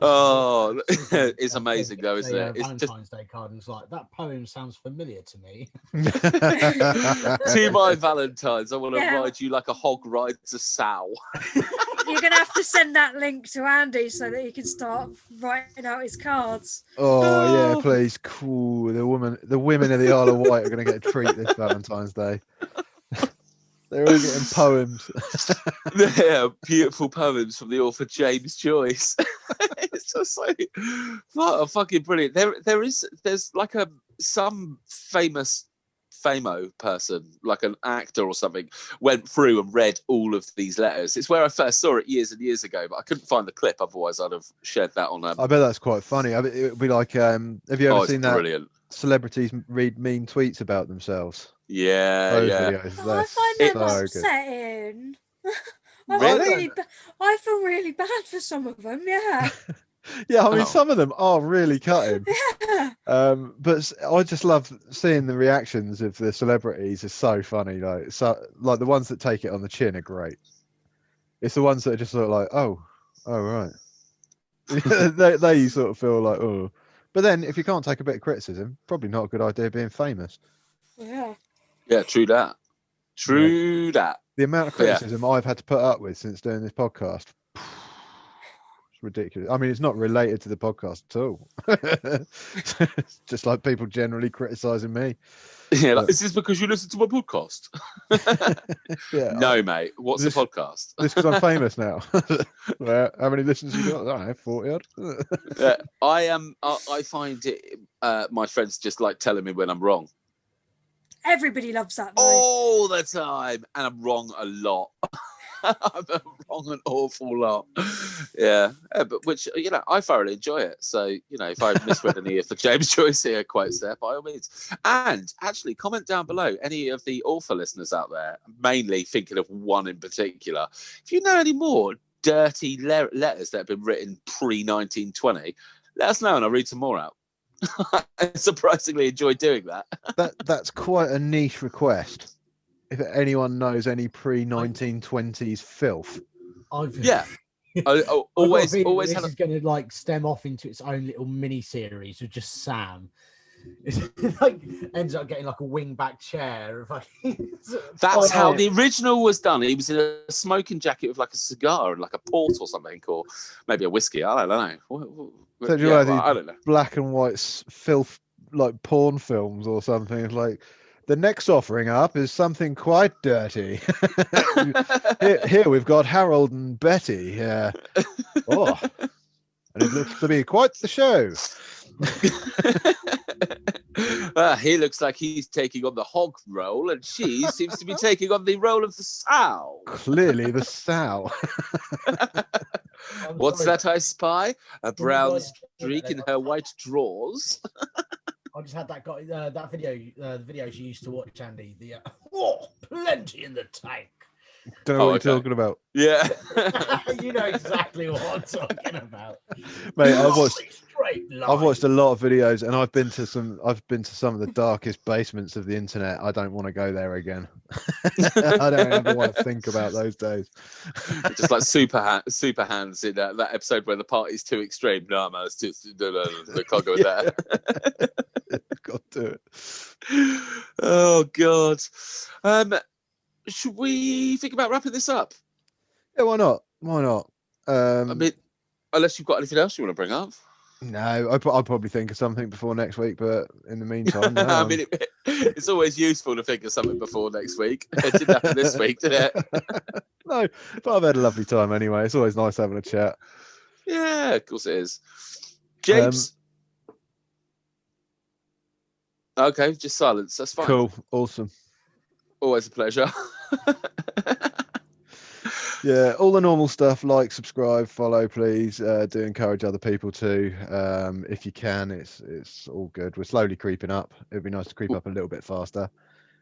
Oh, it's amazing though, isn't it? It's Valentine's Day card, and it's like, that poem sounds familiar to me. To my Valentines, I want to ride you like a hog rides a sow. You're gonna have to send that link to Andy so that he can start writing out his cards. Oh yeah, please. Cool. The women of the Isle of Wight are going to get a treat this Valentine's Day. They're all getting poems. Yeah, beautiful poems from the author James Joyce. It's just like, what, fucking brilliant. There's like some famous famo person, like an actor or something, went through and read all of these letters. It's where I first saw it years and years ago, but I couldn't find the clip. Otherwise, I'd have shared that on. I bet that's quite funny. I mean, it would be like, have you ever seen that? Brilliant. Celebrities read mean tweets about themselves. Yeah, those yeah. videos. I find them upsetting. Really? I feel really bad for some of them. Yeah. Yeah, I mean, some of them are really cutting. Yeah. But I just love seeing the reactions of the celebrities. It's so funny. Like the ones that take it on the chin are great. It's the ones that are just sort of like, oh right. they sort of feel like, oh. But then, if you can't take a bit of criticism, probably not a good idea being famous. Yeah. Yeah, true that. True that. The amount of criticism I've had to put up with since doing this podcast, it's ridiculous. I mean, it's not related to the podcast at all. It's just like people generally criticising me. Yeah, like, is this because you listen to my podcast? Yeah. No, mate. What's the podcast? This because I'm famous now. Well, how many listeners you got? I don't know, 40 odd. Yeah, I find it. My friends just like telling me when I'm wrong. Everybody loves that. Though. All the time, and I'm wrong a lot. I'm wrong an awful lot. Yeah, but which, you know, I thoroughly enjoy it. So, you know, if I misread any of the James Joyce here quotes there, by all means. And actually, comment down below any of the author listeners out there, mainly thinking of one in particular. If you know any more dirty letters that have been written pre-1920, let us know and I'll read some more out. I surprisingly enjoy doing that. That's quite a niche request. If anyone knows any pre-1920s filth, yeah, I always this had. Is going to like stem off into its own little mini series with just Sam. It's like ends up getting like a wingback chair. That's how the original was done. He was in a smoking jacket with like a cigar and like a port or something, or maybe a whiskey. I don't know. So do you I don't know. Black and white filth, like porn films or something. It's like, the next offering up is something quite dirty. Here we've got Harold and Betty. And it looks to be quite the show. He looks like he's taking on the hog role, and she seems to be taking on the role of the sow. Clearly, the sow. What's that I spy? A brown streak in her white drawers. I just had that guy, that video, the videos you used to watch, Andy. The plenty in the tank. Don't know what you're talking about. Yeah, you know exactly what I'm talking about, mate. I've watched a lot of videos, and I've been to some of the darkest basements of the internet. I don't want to go there again. I don't ever want to think about those days. Just like super hands in that episode where the party's too extreme. No, man, it's too, no, can't go with that. Got to do it. Oh God. Should we think about wrapping this up? Yeah, why not? Why not? I mean, unless you've got anything else you want to bring up. No, I'll probably think of something before next week, but in the meantime, no, I mean, it's always useful to think of something before next week. It didn't happen this week, did it? No, but I've had a lovely time anyway. It's always nice having a chat. Yeah, of course it is. James? Okay, just silence. That's fine. Cool. Awesome. Always a pleasure. Yeah, all the normal stuff, like, subscribe, follow, please. Do encourage other people to, if you can. It's all good. We're slowly creeping up. It'd be nice to creep up a little bit faster.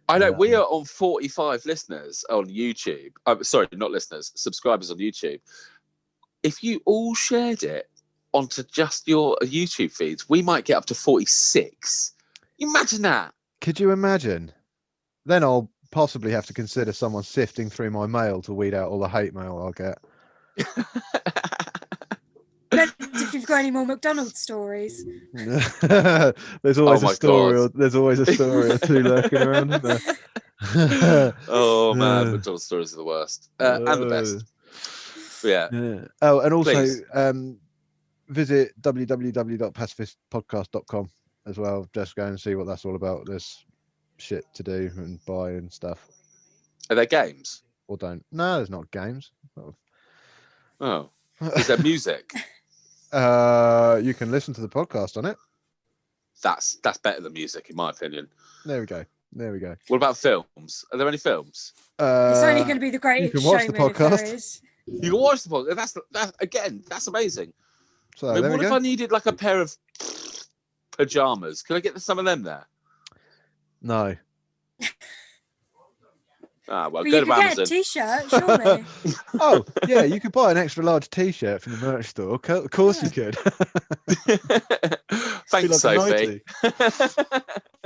I know we are on 45 listeners on YouTube. Sorry, not listeners, subscribers on YouTube. If you all shared it onto just your YouTube feeds, we might get up to 46. Imagine that. Could you imagine? Then I'll possibly have to consider someone sifting through my mail to weed out all the hate mail I'll get. If you've got any more McDonald's stories. There's always a story. Or, there's always a story or two lurking around, isn't there? Oh man, McDonald's stories are the worst and the best. Yeah. Oh, and also visit www.pacifistpodcast.com as well. Just go and see what that's all about. There's shit to do and buy and stuff. Are there games? Or don't? No, there's not games. Oh, is there music? You can listen to the podcast on it. That's better than music, in my opinion. There we go. What about films? Are there any films? It's only going to be the Greatest You can watch Showman the podcast. You can watch the podcast. That's amazing. So I mean, what if I needed like a pair of pajamas? Can I get some of them there? No. Well, you go to could Amazon. get a t-shirt, surely. Oh, yeah, you could buy an extra large t-shirt from the merch store. Of course you could. Thanks, Sophie.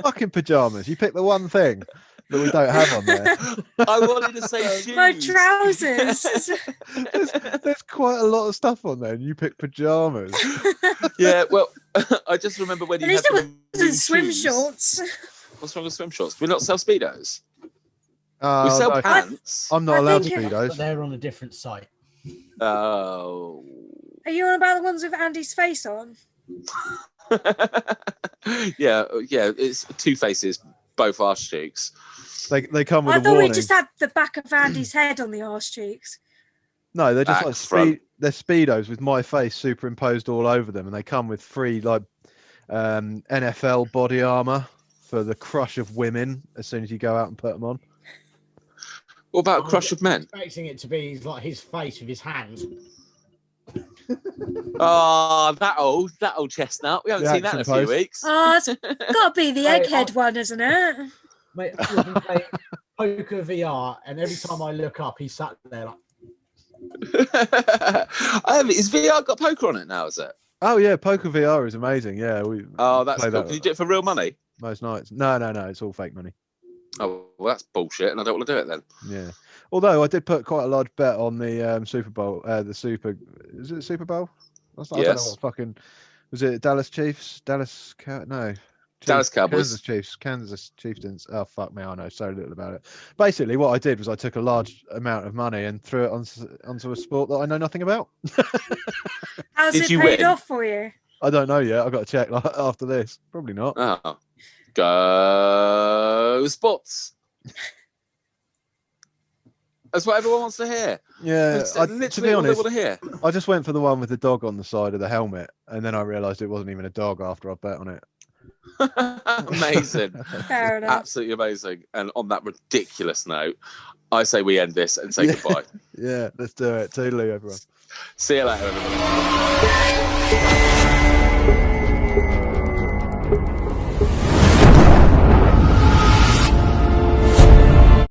Fucking pajamas. You pick the one thing that we don't have on there. I wanted to say shoes. My trousers. There's quite a lot of stuff on there, and you pick pajamas. Yeah, well, I just remember when you had the swim shorts. What's wrong with swim shorts? Do we not sell Speedos? We sell pants. I'm not allowed Speedos. But they're on a different site. Oh. Are you on about the ones with Andy's face on? yeah. It's two faces, both arse cheeks. They come with a I thought warning. we just had the back of Andy's head on the arse cheeks. No, they're just Back, they're Speedos with my face superimposed all over them, and they come with free NFL body armor for the crush of women as soon as you go out and put them on. What about a crush of men? Expecting it to be like his face with his hands. Oh, that old chestnut. We haven't seen that in a few weeks. Oh, it's got to be the egghead one, isn't it? Mate, I've been playing poker VR, and every time I look up, he's sat there like. Is VR got poker on it now? Is it? Oh yeah, poker VR is amazing. Yeah, that's cool. Can you do it for real money? Most nights. No, it's all fake money. Oh, well, that's bullshit, and I don't want to do it then. Yeah. Although I did put quite a large bet on the Super Bowl. Is it the Super Bowl? Yes. I don't know what fucking. Was it Dallas Chiefs? Dallas Cowboys. Kansas Chieftains. Oh fuck me, I know so little about it. Basically, what I did was I took a large amount of money and threw it onto a sport that I know nothing about. How's it paid off for you? I don't know yet. I've got to check after this. Probably not. Oh. Go sports. That's what everyone wants to hear. Yeah, to be honest, want to hear. I just went for the one with the dog on the side of the helmet, and then I realised it wasn't even a dog after I bet on it. Amazing. Fair enough. Absolutely amazing. And on that ridiculous note, I say we end this and say goodbye. Yeah, let's do it. Toodaloo, everyone. See you later, everyone.